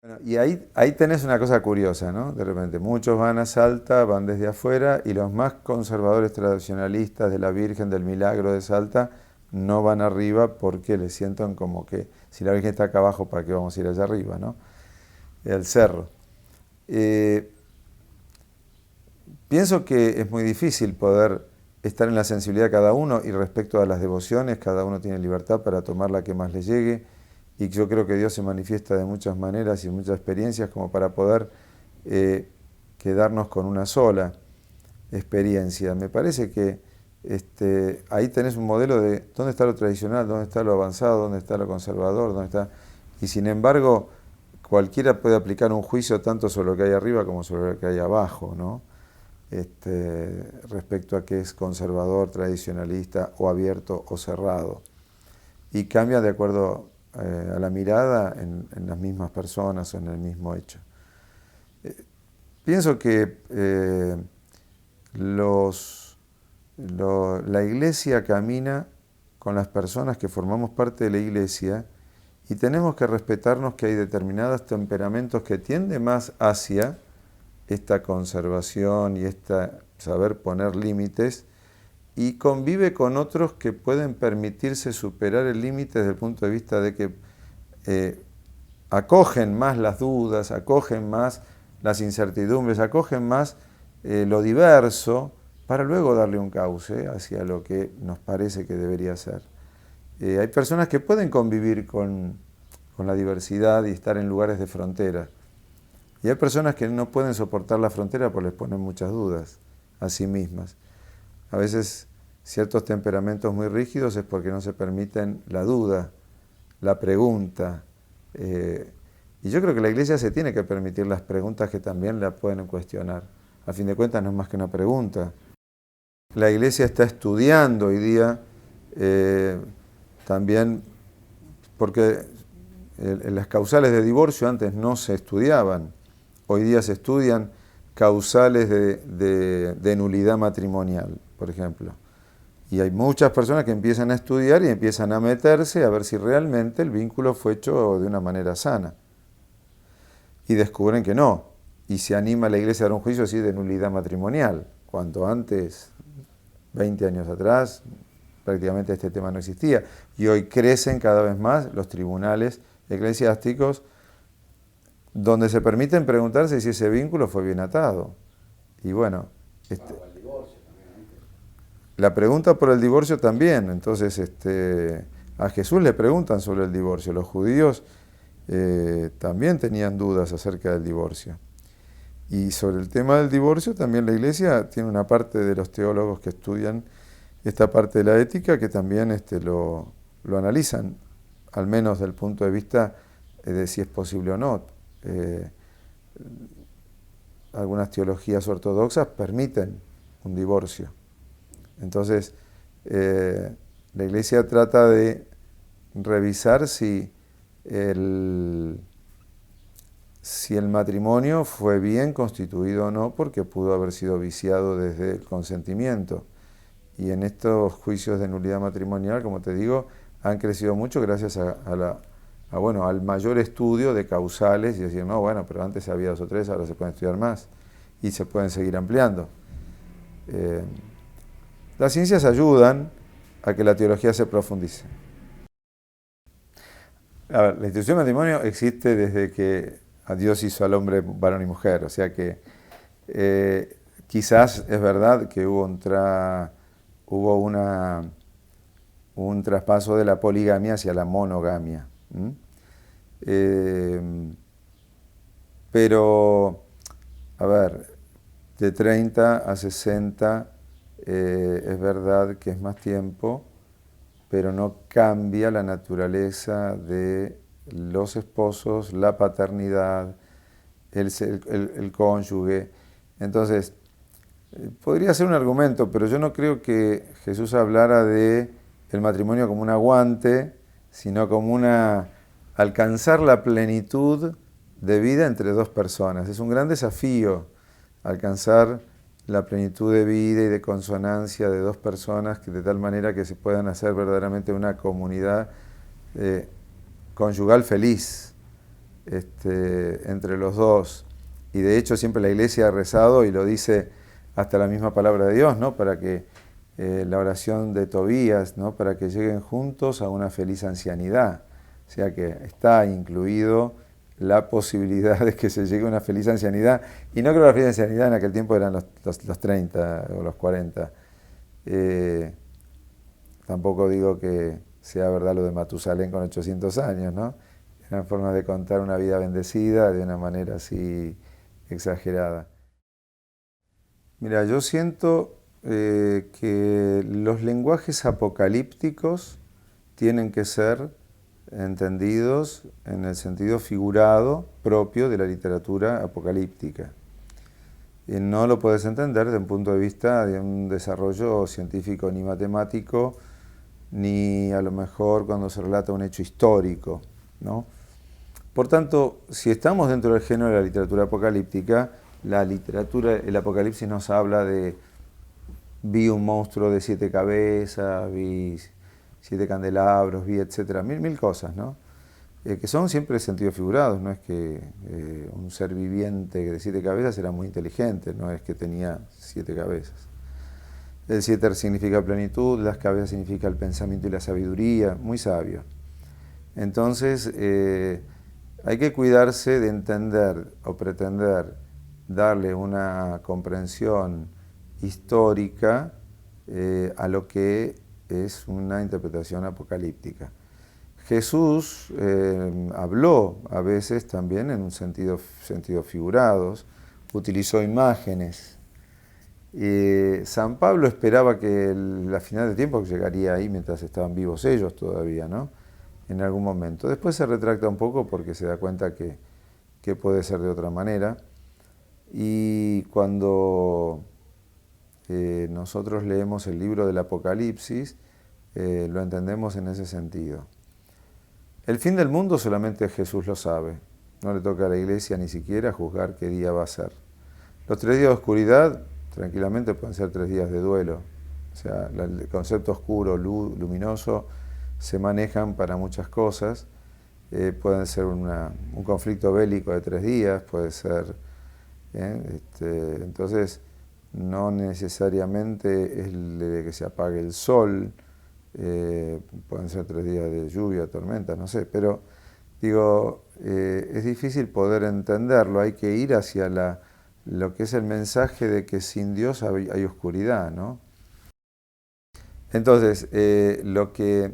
Bueno, y ahí tenés una cosa curiosa, ¿no? De repente, muchos van a Salta, van desde afuera, y los más conservadores tradicionalistas de la Virgen del Milagro de Salta no van arriba porque les sientan como que si la Virgen está acá abajo, ¿para qué vamos a ir allá arriba, no? El cerro. Pienso que es muy difícil poder estar en la sensibilidad de cada uno, y respecto a las devociones, cada uno tiene libertad para tomar la que más le llegue, y yo creo que Dios se manifiesta de muchas maneras y muchas experiencias como para poder quedarnos con una sola experiencia. Me parece que ahí tenés un modelo de dónde está lo tradicional, dónde está lo avanzado, dónde está lo conservador, dónde está... Y sin embargo, cualquiera puede aplicar un juicio tanto sobre lo que hay arriba como sobre lo que hay abajo, ¿no? respecto a qué es conservador, tradicionalista o abierto o cerrado. Y cambia de acuerdo a la mirada en las mismas personas o en el mismo hecho. Pienso que la Iglesia camina con las personas que formamos parte de la Iglesia y tenemos que respetarnos que hay determinados temperamentos que tienden más hacia esta conservación y saber poner límites, y convive con otros que pueden permitirse superar el límite desde el punto de vista de que acogen más las dudas, acogen más las incertidumbres, acogen más lo diverso, para luego darle un cauce hacia lo que nos parece que debería ser. Hay personas que pueden convivir con la diversidad y estar en lugares de frontera. Y hay personas que no pueden soportar la frontera porque les ponen muchas dudas a sí mismas. A veces ciertos temperamentos muy rígidos es porque no se permiten la duda, la pregunta. Y yo creo que la Iglesia se tiene que permitir las preguntas que también la pueden cuestionar. A fin de cuentas no es más que una pregunta. La Iglesia está estudiando hoy día también, porque las causales de divorcio antes no se estudiaban. Hoy día se estudian causales de nulidad matrimonial, por ejemplo. Y hay muchas personas que empiezan a estudiar y empiezan a meterse a ver si realmente el vínculo fue hecho de una manera sana. Y descubren que no. Y se anima a la Iglesia a dar un juicio así de nulidad matrimonial. Cuanto antes, 20 años atrás, prácticamente este tema no existía. Y hoy crecen cada vez más los tribunales eclesiásticos donde se permiten preguntarse si ese vínculo fue bien atado. Y bueno, el divorcio también. la pregunta por el divorcio también. Entonces, a Jesús le preguntan sobre el divorcio. Los judíos también tenían dudas acerca del divorcio. Y sobre el tema del divorcio también la Iglesia tiene una parte de los teólogos que estudian esta parte de la ética que también lo analizan, al menos desde el punto de vista de si es posible o no. Algunas teologías ortodoxas permiten un divorcio. Entonces, la Iglesia trata de revisar si el matrimonio fue bien constituido o no, porque pudo haber sido viciado desde el consentimiento. Y en estos juicios de nulidad matrimonial, como te digo, han crecido mucho gracias al mayor estudio de causales y decir, no, bueno, pero antes había 2 o 3, ahora se pueden estudiar más y se pueden seguir ampliando. Las ciencias ayudan a que la teología se profundice. A ver, la institución de matrimonio existe desde que Dios hizo al hombre varón y mujer, o sea que quizás es verdad que hubo un traspaso de la poligamia hacia la monogamia. Pero, a ver, de 30 a 60 es verdad que es más tiempo, pero no cambia la naturaleza de los esposos, la paternidad, el cónyuge. Entonces, podría ser un argumento, pero yo no creo que Jesús hablara de el matrimonio como un aguante, sino como alcanzar la plenitud de vida entre 2 personas. Es un gran desafío alcanzar la plenitud de vida y de consonancia de 2 personas de tal manera que se puedan hacer verdaderamente una comunidad conyugal feliz entre los 2. Y de hecho siempre la Iglesia ha rezado y lo dice hasta la misma palabra de Dios, ¿no? Para que la oración de Tobías, ¿no? Para que lleguen juntos a una feliz ancianidad. O sea que está incluido la posibilidad de que se llegue a una feliz ancianidad. Y no creo que la feliz ancianidad en aquel tiempo eran los 30 o los 40. Tampoco digo que sea verdad lo de Matusalén con 800 años, ¿no? Eran formas de contar una vida bendecida de una manera así exagerada. Mira, yo siento que los lenguajes apocalípticos tienen que ser entendidos en el sentido figurado propio de la literatura apocalíptica. y no lo puedes entender desde un punto de vista de un desarrollo científico ni matemático, ni a lo mejor cuando se relata un hecho histórico, ¿no? Por tanto, si estamos dentro del género de la literatura apocalíptica, la literatura, el Apocalipsis nos habla de vi un monstruo de 7 cabezas, vi 7 candelabros, vi etcétera, mil cosas, ¿no? Que son siempre sentidos figurados, no es que un ser viviente de 7 cabezas era muy inteligente, no es que tenía 7 cabezas. El 7 significa plenitud, las cabezas significa el pensamiento y la sabiduría, muy sabio. Entonces, hay que cuidarse de entender o pretender darle una comprensión histórica a lo que es una interpretación apocalíptica. Jesús habló a veces también en un sentidos figurados, utilizó imágenes. San Pablo esperaba que la final de tiempo llegaría ahí mientras estaban vivos ellos todavía, ¿no? En algún momento. Después se retracta un poco porque se da cuenta que puede ser de otra manera. Y cuando nosotros leemos el libro del Apocalipsis, lo entendemos en ese sentido. El fin del mundo solamente Jesús lo sabe. No le toca a la iglesia ni siquiera juzgar qué día va a ser. Los 3 días de oscuridad tranquilamente pueden ser 3 días de duelo. O sea, el concepto oscuro, luminoso, se manejan para muchas cosas. Pueden ser un conflicto bélico de 3 días, puede ser... entonces, no necesariamente es de que se apague el sol, pueden ser 3 días de lluvia, tormenta, no sé, pero digo, es difícil poder entenderlo, hay que ir hacia lo que es el mensaje de que sin Dios hay oscuridad, ¿no? Entonces, lo que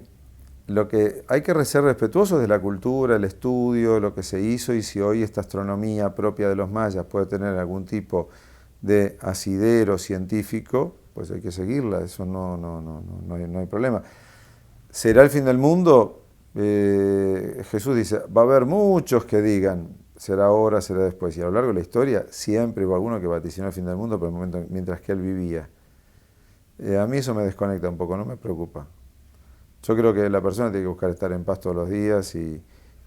hay que ser respetuosos de la cultura, el estudio, lo que se hizo, y si hoy esta astronomía propia de los mayas puede tener algún tipo de asidero científico, pues hay que seguirla, eso no hay problema. ¿Será el fin del mundo? Jesús dice, va a haber muchos que digan, será ahora, será después, y a lo largo de la historia siempre hubo alguno que vaticinó el fin del mundo por el momento mientras que él vivía. A mí eso me desconecta un poco, no me preocupa. Yo creo que la persona tiene que buscar estar en paz todos los días y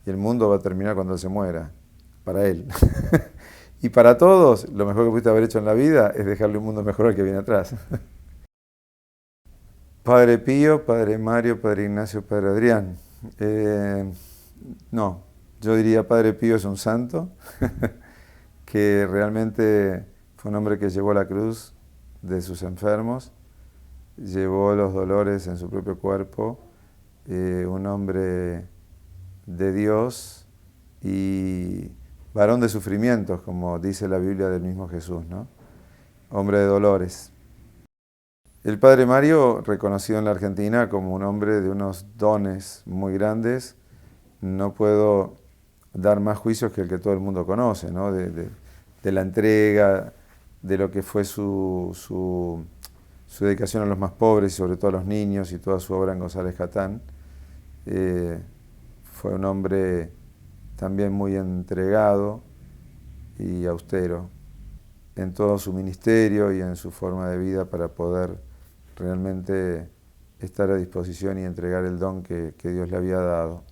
el mundo va a terminar cuando él se muera, para él. Y para todos, lo mejor que pudiste haber hecho en la vida es dejarle un mundo mejor al que viene atrás. Padre Pío, Padre Mario, Padre Ignacio, Padre Adrián. No, yo diría Padre Pío es un santo, que realmente fue un hombre que llevó la cruz de sus enfermos, llevó los dolores en su propio cuerpo, un hombre de Dios y varón de sufrimientos, como dice la Biblia del mismo Jesús, ¿no? Hombre de dolores. El Padre Mario, reconocido en la Argentina como un hombre de unos dones muy grandes, no puedo dar más juicios que el que todo el mundo conoce, ¿no? De la entrega, de lo que fue su dedicación a los más pobres y sobre todo a los niños y toda su obra en González Catán. Fue un hombre también muy entregado y austero en todo su ministerio y en su forma de vida para poder realmente estar a disposición y entregar el don que Dios le había dado.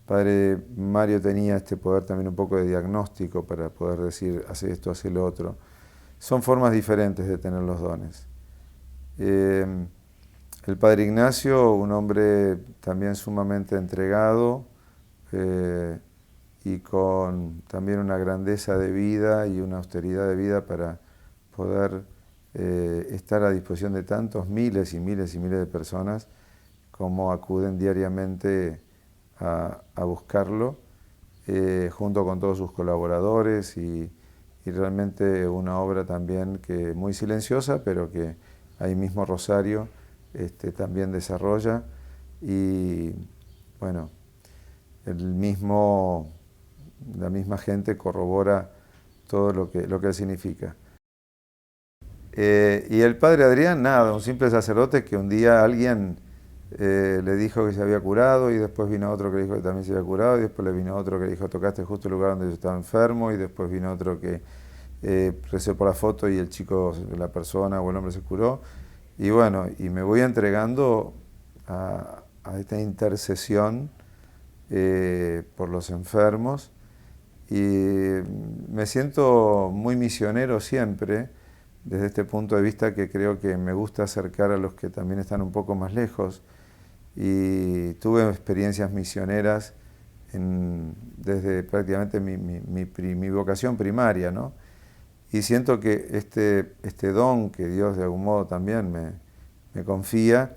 Padre Mario tenía este poder también un poco de diagnóstico para poder decir, hace esto, hace lo otro. Son formas diferentes de tener los dones. El Padre Ignacio, un hombre también sumamente entregado y con también una grandeza de vida y una austeridad de vida para poder estar a disposición de tantos miles y miles y miles de personas como acuden diariamente a buscarlo, junto con todos sus colaboradores y realmente una obra también que muy silenciosa, pero que ahí mismo Rosario también desarrolla y bueno, la misma gente corrobora todo lo que él significa. Y el Padre Adrián, nada, un simple sacerdote que un día alguien le dijo que se había curado y después vino otro que dijo que también se había curado y después le vino otro que dijo tocaste justo el lugar donde yo estaba enfermo y después vino otro que recé por la foto y el chico, la persona o el hombre se curó. Y bueno, y me voy entregando a esta intercesión por los enfermos y me siento muy misionero siempre desde este punto de vista, que creo que me gusta acercar a los que también están un poco más lejos, y tuve experiencias misioneras desde prácticamente mi vocación primaria, ¿no? Y siento que este don que Dios de algún modo también me confía,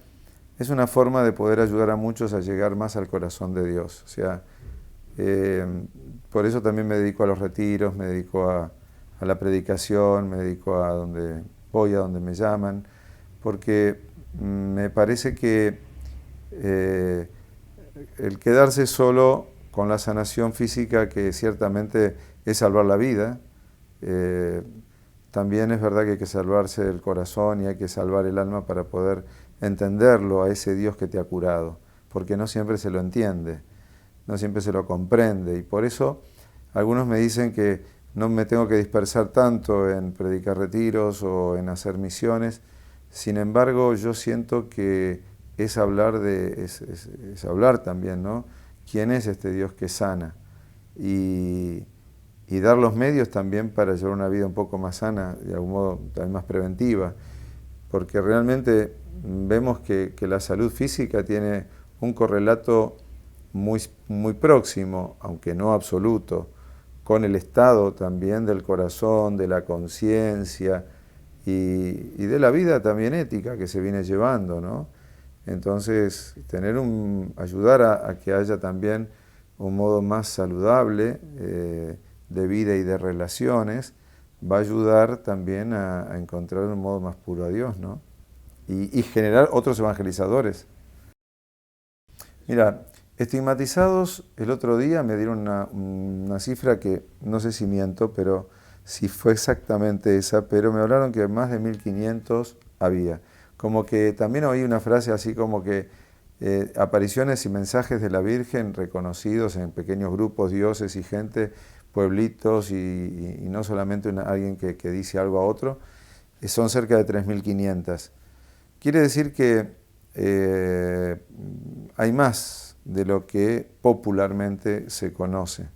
es una forma de poder ayudar a muchos a llegar más al corazón de Dios. O sea, por eso también me dedico a los retiros, me dedico a la predicación, me dedico a donde voy, a donde me llaman, porque me parece que el quedarse solo con la sanación física, que ciertamente es salvar la vida, también es verdad que hay que salvarse el corazón y hay que salvar el alma para poder entenderlo a ese Dios que te ha curado, porque no siempre se lo entiende, no siempre se lo comprende, y por eso algunos me dicen que no me tengo que dispersar tanto en predicar retiros o en hacer misiones. Sin embargo, yo siento que es hablar es hablar también, ¿no? ¿Quién es este Dios que sana? Y dar los medios también para llevar una vida un poco más sana, de algún modo también más preventiva, porque realmente vemos que la salud física tiene un correlato muy próximo, aunque no absoluto, con el estado también del corazón, de la conciencia y de la vida también ética que se viene llevando, ¿no? Entonces, ayudar a que haya también un modo más saludable de vida y de relaciones, va a ayudar también a encontrar un modo más puro a Dios, ¿no? Y generar otros evangelizadores. Mira, estigmatizados, el otro día me dieron una cifra que no sé si miento, pero si fue exactamente esa, pero me hablaron que más de 1500 había. Como que también oí una frase así como que apariciones y mensajes de la Virgen reconocidos en pequeños grupos, dioses y gente, pueblitos y no solamente alguien que dice algo a otro, son cerca de 3500. Quiere decir que hay más de lo que popularmente se conoce.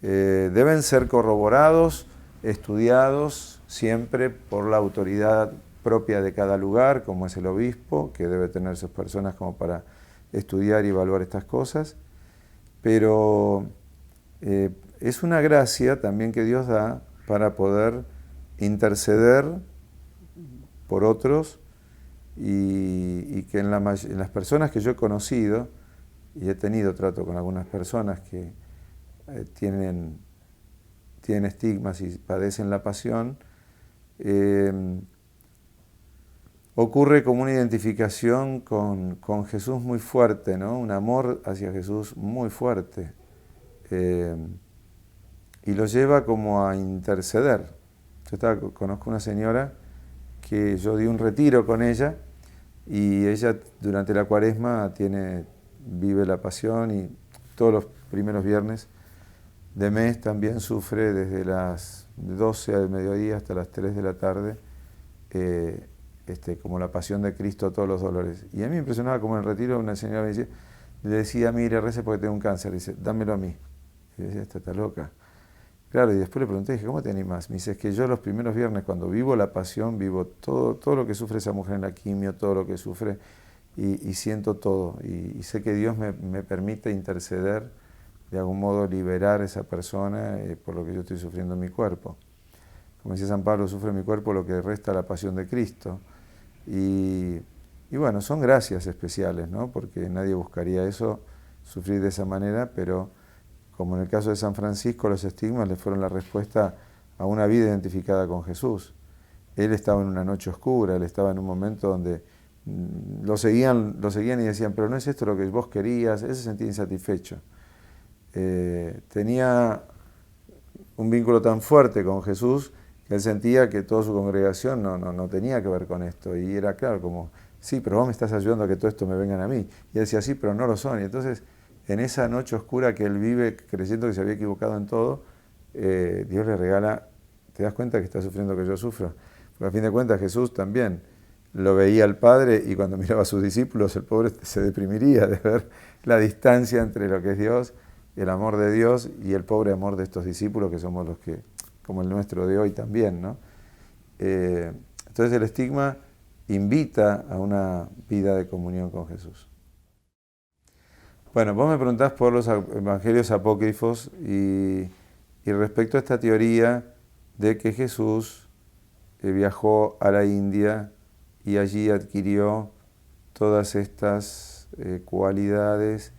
Deben ser corroborados, estudiados siempre por la autoridad propia de cada lugar, como es el obispo, que debe tener sus personas como para estudiar y evaluar estas cosas, pero es una gracia también que Dios da para poder interceder por otros y que en las personas que yo he conocido, y he tenido trato con algunas personas que tienen estigmas y padecen la pasión, ocurre como una identificación con Jesús muy fuerte, ¿no? Un amor hacia Jesús muy fuerte, y lo lleva como a interceder. Conozco una señora que yo di un retiro con ella, y ella durante la Cuaresma vive la pasión, y todos los primeros viernes de mes también sufre desde las 12 del mediodía hasta las 3 de la tarde, como la pasión de Cristo, todos los dolores. Y a mí me impresionaba como en el retiro una señora le decía, mire, rece porque tengo un cáncer, dice, dámelo a mí. Y yo decía, esta está loca. Claro, y después le pregunté, dije, ¿cómo te animás? Me dice, es que yo los primeros viernes, cuando vivo la pasión, vivo todo lo que sufre esa mujer en la quimio, todo lo que sufre, y siento todo. Y sé que Dios me permite interceder, de algún modo liberar a esa persona por lo que yo estoy sufriendo en mi cuerpo. Como decía San Pablo, sufre en mi cuerpo lo que resta la pasión de Cristo. Y bueno, son gracias especiales, ¿no? Porque nadie buscaría eso, sufrir de esa manera, pero como en el caso de San Francisco, los estigmas le fueron la respuesta a una vida identificada con Jesús. Él estaba en una noche oscura, él estaba en un momento donde lo seguían y decían, pero no es esto lo que vos querías, él se sentía insatisfecho. Tenía un vínculo tan fuerte con Jesús que él sentía que toda su congregación no tenía que ver con esto, y era claro como, sí, pero vos me estás ayudando a que todo esto me vengan a mí. Y él decía, sí, pero no lo son. Y entonces, en esa noche oscura que él vive creyendo que se había equivocado en todo, Dios le regala ¿te das cuenta que estás sufriendo que yo sufra? Porque a fin de cuentas Jesús también lo veía al Padre y cuando miraba a sus discípulos el pobre se deprimiría de ver la distancia entre lo que es Dios, el amor de Dios y el pobre amor de estos discípulos que somos los que, como el nuestro de hoy también, ¿no? Entonces el estigma invita a una vida de comunión con Jesús. Bueno, vos me preguntás por los evangelios apócrifos y respecto a esta teoría de que Jesús viajó a la India y allí adquirió todas estas cualidades,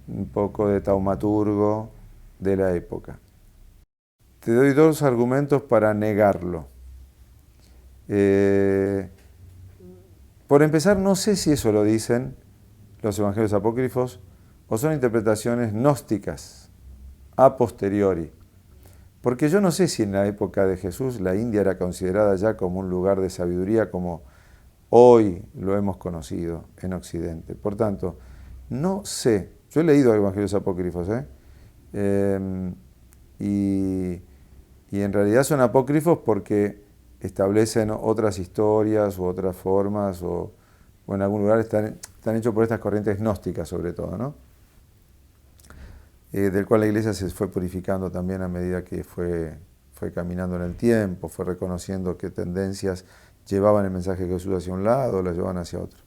un poco de taumaturgo de la época. Te doy dos argumentos para negarlo. Por empezar, no sé si eso lo dicen los evangelios apócrifos o son interpretaciones gnósticas a posteriori. Porque yo no sé si en la época de Jesús la India era considerada ya como un lugar de sabiduría como hoy lo hemos conocido en Occidente. Por tanto, no sé, yo he leído evangelios apócrifos, y en realidad son apócrifos porque establecen otras historias u otras formas o en algún lugar están hechos por estas corrientes gnósticas sobre todo, ¿no? Del cual la Iglesia se fue purificando también a medida que fue caminando en el tiempo, fue reconociendo qué tendencias llevaban el mensaje de Jesús hacia un lado o lo llevaban hacia otro.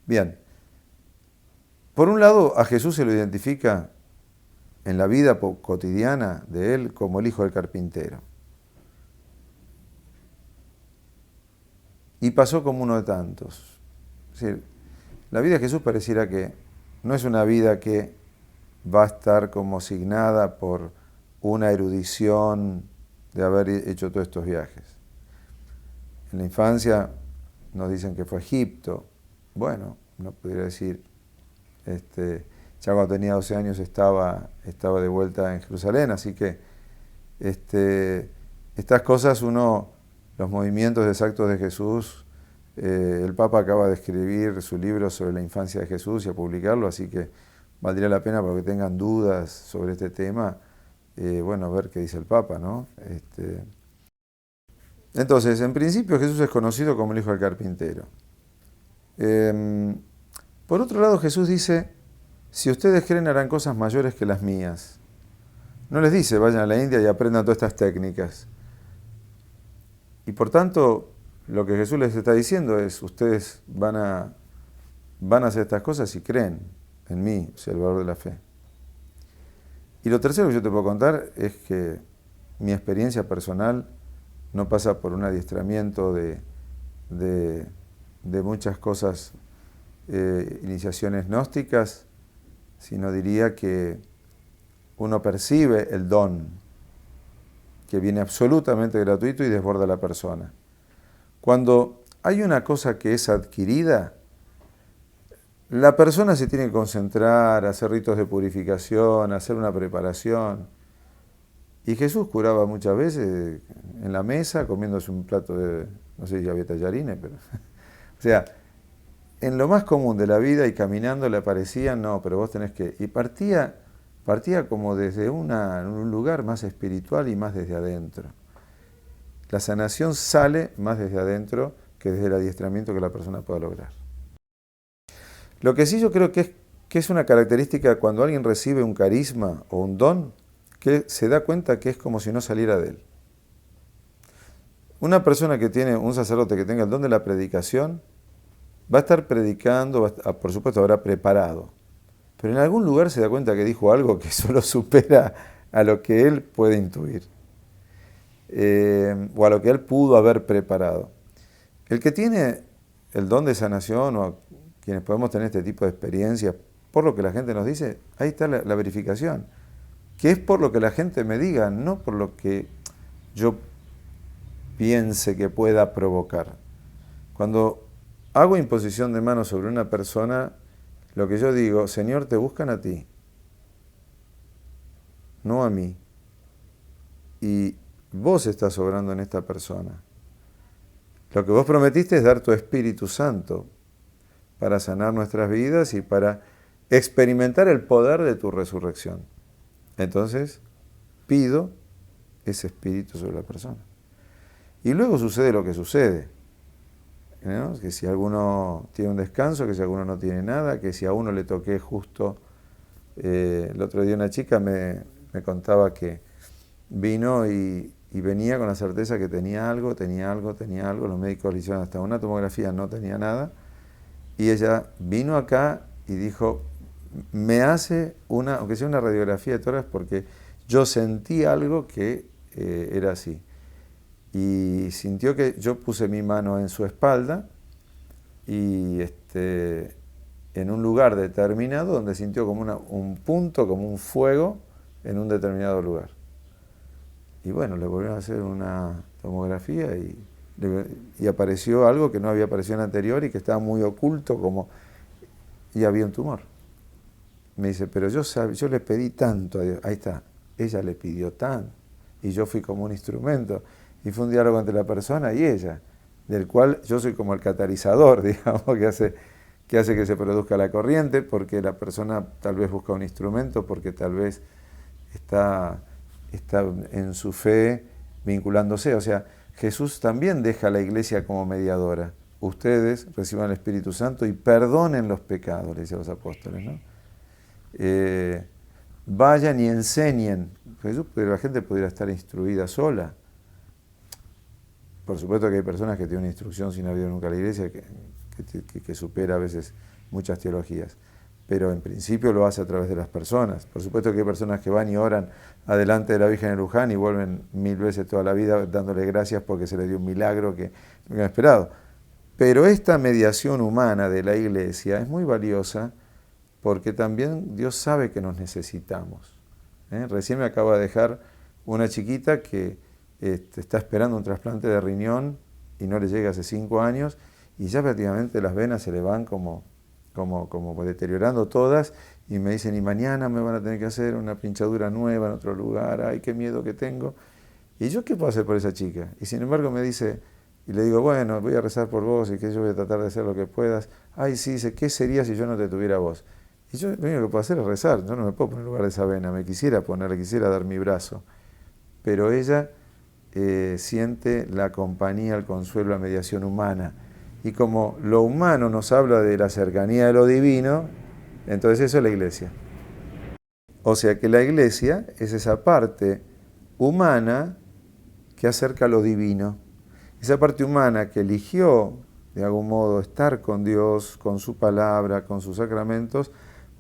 Bien, por un lado a Jesús se lo identifica en la vida cotidiana de él como el hijo del carpintero. Y pasó como uno de tantos. Es decir, la vida de Jesús pareciera que no es una vida que va a estar como signada por una erudición de haber hecho todos estos viajes. En la infancia nos dicen que fue a Egipto. Bueno, no podría decir, ya cuando tenía 12 años estaba de vuelta en Jerusalén, así que estas cosas los movimientos exactos de Jesús, el Papa acaba de escribir su libro sobre la infancia de Jesús y a publicarlo, así que valdría la pena para que tengan dudas sobre este tema, ver qué dice el Papa, ¿no? Entonces, en principio Jesús es conocido como el hijo del carpintero. Por otro lado, Jesús dice, si ustedes creen harán cosas mayores que las mías. No les dice, vayan a la India y aprendan todas estas técnicas. Y por tanto, lo que Jesús les está diciendo es, ustedes van a hacer estas cosas si creen en mí, o sea, el valor de la fe. Y lo tercero que yo te puedo contar es que mi experiencia personal no pasa por un adiestramiento de muchas cosas, iniciaciones gnósticas, sino diría que uno percibe el don, que viene absolutamente gratuito y desborda a la persona. Cuando hay una cosa que es adquirida, la persona se tiene que concentrar, hacer ritos de purificación, hacer una preparación. Y Jesús curaba muchas veces en la mesa, comiéndose un plato de, no sé si había tallarines, pero... o sea, en lo más común de la vida y caminando le aparecían, no, pero vos tenés que... Y partía como desde un lugar más espiritual y más desde adentro. La sanación sale más desde adentro que desde el adiestramiento que la persona pueda lograr. Lo que sí yo creo que es una característica cuando alguien recibe un carisma o un don, que se da cuenta que es como si no saliera de él. Una persona que tiene, un sacerdote que tenga el don de la predicación, va a estar predicando, por supuesto habrá preparado, pero en algún lugar se da cuenta que dijo algo que solo supera a lo que él puede intuir, o a lo que él pudo haber preparado. El que tiene el don de sanación, o quienes podemos tener este tipo de experiencias, por lo que la gente nos dice, ahí está la verificación, que es por lo que la gente me diga, no por lo que yo piense que pueda provocar. Cuando hago imposición de manos sobre una persona, lo que yo digo, Señor, te buscan a ti, no a mí. Y vos estás obrando en esta persona. Lo que vos prometiste es dar tu Espíritu Santo para sanar nuestras vidas y para experimentar el poder de tu resurrección. Entonces, pido ese espíritu sobre la persona. Y luego sucede lo que sucede, ¿no? Que si alguno tiene un descanso, que si alguno no tiene nada, que si a uno le toqué justo. El otro día una chica me contaba que vino y venía con la certeza que tenía algo, los médicos le hicieron hasta una tomografía, no tenía nada, y ella vino acá y dijo, me hace aunque sea una radiografía de tórax, porque yo sentí algo que era así. Y sintió que yo puse mi mano en su espalda y en un lugar determinado donde sintió como un punto, como un fuego en un determinado lugar. Y bueno, le volvieron a hacer una tomografía y apareció algo que no había aparecido en la anterior y que estaba muy oculto, y había un tumor. Me dice, pero yo le pedí tanto a Dios. Ahí está, ella le pidió tanto y yo fui como un instrumento. Y fue un diálogo entre la persona y ella, del cual yo soy como el catalizador, digamos, que hace que se produzca la corriente, porque la persona tal vez busca un instrumento, porque tal vez está en su fe vinculándose. O sea, Jesús también deja a la iglesia como mediadora. Ustedes reciban el Espíritu Santo y perdonen los pecados, le dice a los apóstoles, ¿no? Vayan y enseñen. Jesús, pero la gente pudiera estar instruida sola. Por supuesto que hay personas que tienen una instrucción sin haber ido nunca a la iglesia, que supera a veces muchas teologías. Pero en principio lo hace a través de las personas. Por supuesto que hay personas que van y oran adelante de la Virgen de Luján y vuelven 1000 veces toda la vida dándole gracias porque se le dio un milagro que no habían esperado. Pero esta mediación humana de la iglesia es muy valiosa porque también Dios sabe que nos necesitamos. Recién me acaba de dejar una chiquita que está esperando un trasplante de riñón y no le llega hace 5 años y ya prácticamente las venas se le van como deteriorando todas y me dicen, y mañana me van a tener que hacer una pinchadura nueva en otro lugar, ay, qué miedo que tengo. ¿Y yo qué puedo hacer por esa chica? Y sin embargo me dice, y le digo, bueno, voy a rezar por vos y que yo voy a tratar de hacer lo que puedas. Ay, sí, dice, ¿qué sería si yo no te tuviera a vos? Y yo lo único que puedo hacer es rezar, yo no me puedo poner en lugar de esa vena, quisiera dar mi brazo. Pero ella siente la compañía, el consuelo, la mediación humana. Y como lo humano nos habla de la cercanía de lo divino, entonces eso es la iglesia. O sea que la iglesia es esa parte humana que acerca a lo divino. Esa parte humana que eligió, de algún modo, estar con Dios, con su palabra, con sus sacramentos,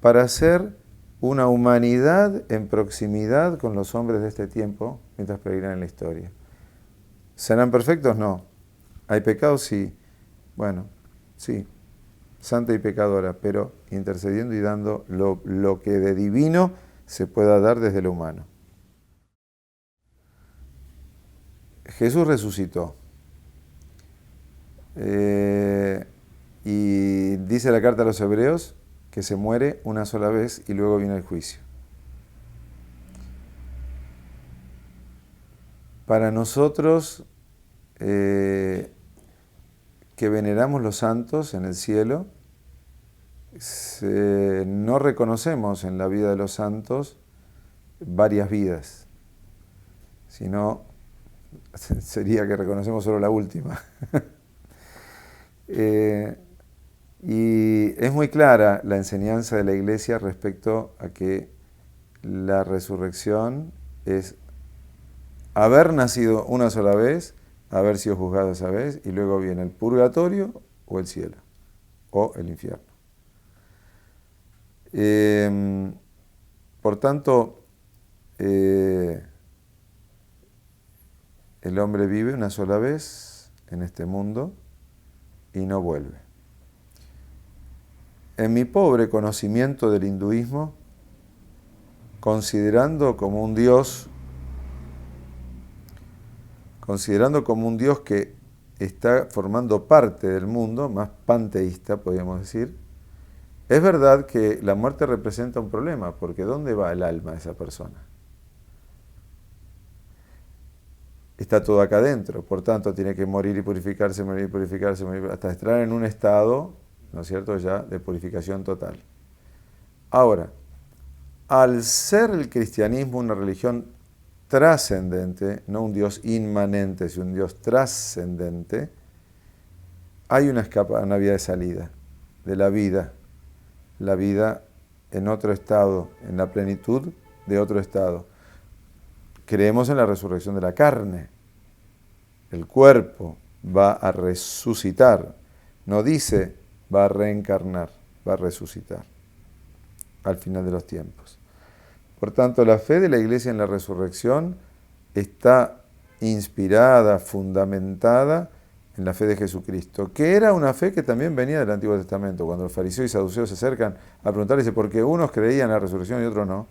para ser una humanidad en proximidad con los hombres de este tiempo, mientras peregrinan en la historia. ¿Serán perfectos? No. ¿Hay pecados? Sí. Bueno, sí, santa y pecadora, pero intercediendo y dando lo que de divino se pueda dar desde lo humano. Jesús resucitó. Y dice la carta a los Hebreos que se muere una sola vez y luego viene el juicio. Para nosotros, que veneramos los santos en el cielo, no reconocemos en la vida de los santos varias vidas, sino sería que reconocemos solo la última. Y es muy clara la enseñanza de la Iglesia respecto a que la resurrección es haber nacido una sola vez, haber sido juzgado esa vez, y luego viene el purgatorio o el cielo, o el infierno. Por tanto, el hombre vive una sola vez en este mundo y no vuelve. En mi pobre conocimiento del hinduismo, considerando como un Dios que está formando parte del mundo, más panteísta, podríamos decir, es verdad que la muerte representa un problema, porque ¿dónde va el alma de esa persona? Está todo acá adentro, por tanto tiene que morir y purificarse, hasta estar en un estado, ¿no es cierto?, ya de purificación total. Ahora, al ser el cristianismo una religión trascendente, no un Dios inmanente, sino un Dios trascendente, hay una vía de salida de la vida en otro estado, en la plenitud de otro estado. Creemos en la resurrección de la carne. El cuerpo va a resucitar. No dice va a reencarnar, va a resucitar al final de los tiempos. Por tanto, la fe de la Iglesia en la resurrección está inspirada, fundamentada en la fe de Jesucristo, que era una fe que también venía del Antiguo Testamento. Cuando los fariseos y saduceos se acercan a preguntarle por qué unos creían en la resurrección y otros no,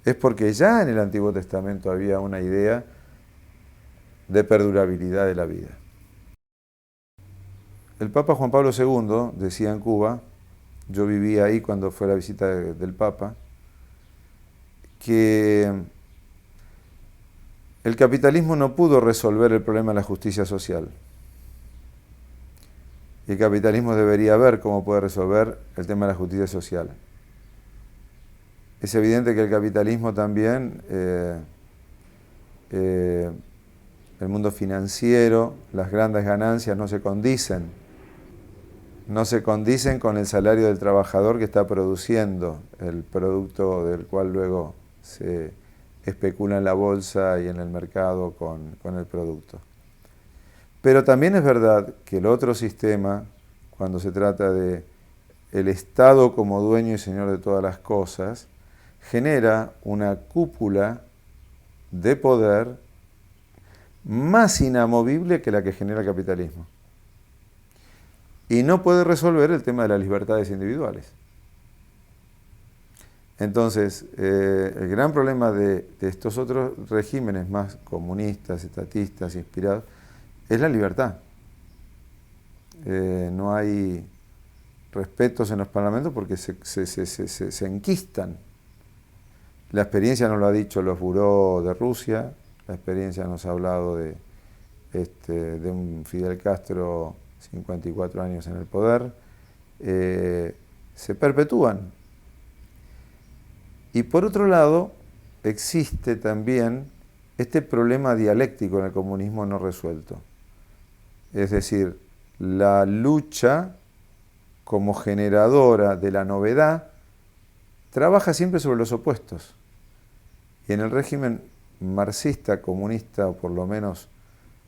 es porque ya en el Antiguo Testamento había una idea de perdurabilidad de la vida. El Papa Juan Pablo II decía en Cuba, yo vivía ahí cuando fue la visita del Papa, que el capitalismo no pudo resolver el problema de la justicia social. Y el capitalismo debería ver cómo puede resolver el tema de la justicia social. Es evidente que el capitalismo también, el mundo financiero, las grandes ganancias no se condicen con el salario del trabajador que está produciendo el producto del cual luego se especula en la bolsa y en el mercado con el producto. Pero también es verdad que el otro sistema, cuando se trata de el Estado como dueño y señor de todas las cosas, genera una cúpula de poder más inamovible que la que genera el capitalismo. Y no puede resolver el tema de las libertades individuales. Entonces, el gran problema de estos otros regímenes más comunistas, estatistas, inspirados, es la libertad. No hay respetos en los parlamentos porque se enquistan. La experiencia nos lo ha dicho los buró de Rusia, la experiencia nos ha hablado de un Fidel Castro 54 años en el poder, se perpetúan. Y por otro lado, existe también este problema dialéctico en el comunismo no resuelto. Es decir, la lucha como generadora de la novedad trabaja siempre sobre los opuestos. Y en el régimen marxista, comunista, o por lo menos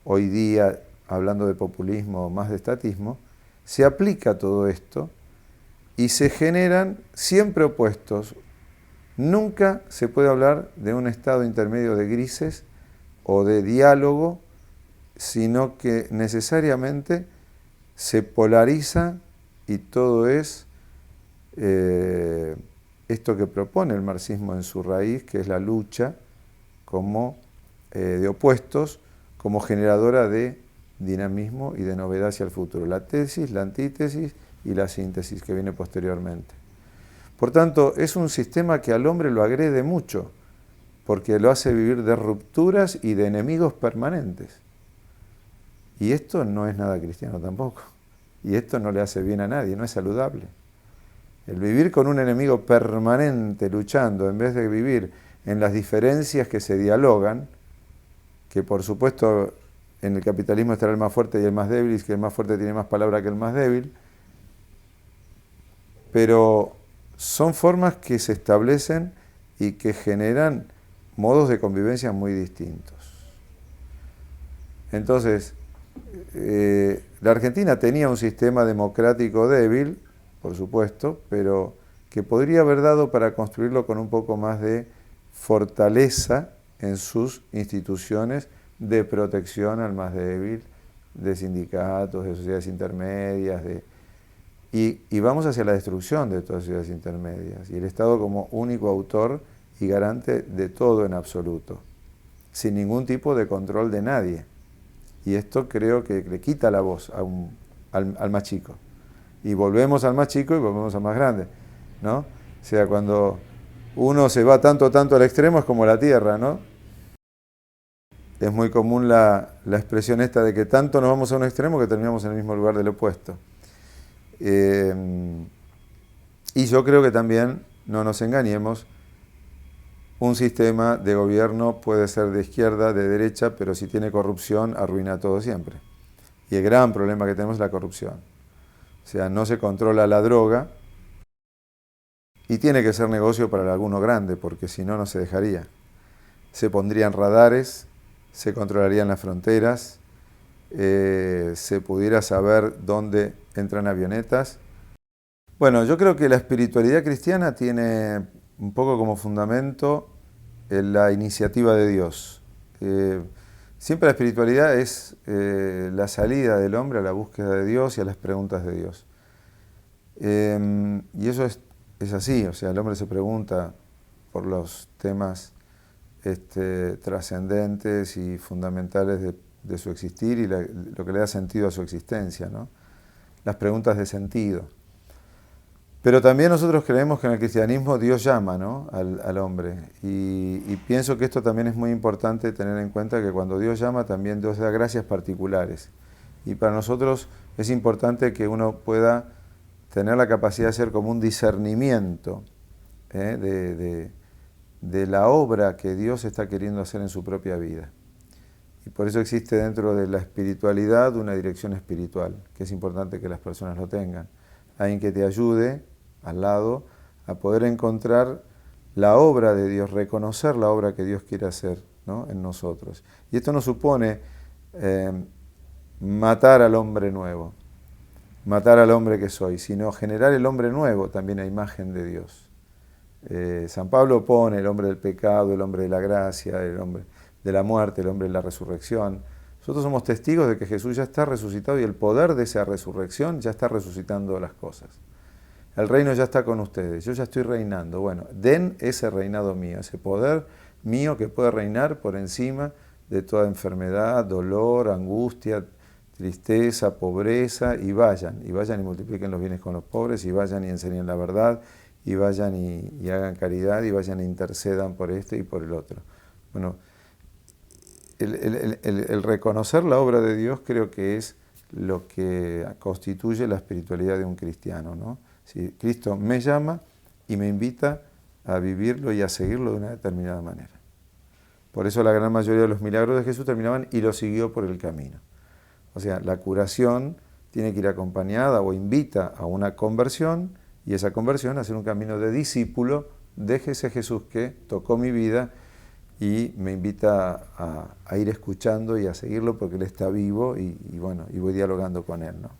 hoy día, hablando de populismo, más de estatismo, se aplica todo esto y se generan siempre opuestos. Nunca se puede hablar de un estado intermedio de grises o de diálogo, sino que necesariamente se polariza y todo es esto que propone el marxismo en su raíz, que es la lucha como de opuestos, como generadora de dinamismo y de novedad hacia el futuro. La tesis, la antítesis y la síntesis que viene posteriormente. Por tanto, es un sistema que al hombre lo agrede mucho, porque lo hace vivir de rupturas y de enemigos permanentes. Y esto no es nada cristiano tampoco. Y esto no le hace bien a nadie, no es saludable. El vivir con un enemigo permanente luchando, en vez de vivir en las diferencias que se dialogan, que por supuesto en el capitalismo estará el más fuerte y el más débil, y que el más fuerte tiene más palabra que el más débil, pero son formas que se establecen y que generan modos de convivencia muy distintos. Entonces, la Argentina tenía un sistema democrático débil, por supuesto, pero que podría haber dado para construirlo con un poco más de fortaleza en sus instituciones de protección al más débil, de sindicatos, de sociedades intermedias, y vamos hacia la destrucción de todas las sociedades intermedias, y el Estado como único autor y garante de todo en absoluto, sin ningún tipo de control de nadie. Y esto creo que le quita la voz al más chico. Y volvemos al más chico y volvemos al más grande, ¿no? O sea, cuando uno se va tanto al extremo es como la Tierra, ¿no? Es muy común la expresión esta de que tanto nos vamos a un extremo que terminamos en el mismo lugar del opuesto. Y yo creo que también, no nos engañemos, un sistema de gobierno puede ser de izquierda, de derecha, pero si tiene corrupción, arruina todo siempre. Y el gran problema que tenemos es la corrupción. O sea, no se controla la droga y tiene que ser negocio para alguno grande, porque si no, no se dejaría. Se pondrían radares, se controlarían las fronteras, se pudiera saber dónde entran avionetas. Bueno, yo creo que la espiritualidad cristiana tiene un poco como fundamento la iniciativa de Dios. Siempre la espiritualidad es la salida del hombre a la búsqueda de Dios y a las preguntas de Dios. Y eso es así, o sea, el hombre se pregunta por los temas trascendentes y fundamentales de su existir y lo que le da sentido a su existencia, ¿no? Las preguntas de sentido. Pero también nosotros creemos que en el cristianismo Dios llama, ¿no?, al hombre. Y pienso que esto también es muy importante tener en cuenta, que cuando Dios llama también Dios da gracias particulares. Y para nosotros es importante que uno pueda tener la capacidad de hacer como un discernimiento de la obra que Dios está queriendo hacer en su propia vida. Y por eso existe dentro de la espiritualidad una dirección espiritual, que es importante que las personas lo tengan. Alguien que te ayude al lado a poder encontrar la obra de Dios, reconocer la obra que Dios quiere hacer, ¿no?, en nosotros. Y esto no supone matar al hombre nuevo, matar al hombre que soy, sino generar el hombre nuevo también a imagen de Dios. San Pablo pone el hombre del pecado, el hombre de la gracia, el hombre de la muerte, el hombre de la resurrección. Nosotros somos testigos de que Jesús ya está resucitado y el poder de esa resurrección ya está resucitando las cosas. El reino ya está con ustedes, yo ya estoy reinando. Bueno, den ese reinado mío, ese poder mío que puede reinar por encima de toda enfermedad, dolor, angustia, tristeza, pobreza, y vayan y multipliquen los bienes con los pobres, y vayan y enseñen la verdad, y vayan y hagan caridad, y vayan e intercedan por este y por el otro. Bueno, el reconocer la obra de Dios creo que es lo que constituye la espiritualidad de un cristiano, ¿no? Si Cristo me llama y me invita a vivirlo y a seguirlo de una determinada manera. Por eso la gran mayoría de los milagros de Jesús terminaban y lo siguió por el camino. O sea, la curación tiene que ir acompañada o invita a una conversión, y esa conversión a ser un camino de discípulo de ese Jesús que tocó mi vida y me invita a ir escuchando y a seguirlo porque Él está vivo y bueno, y voy dialogando con Él, ¿no?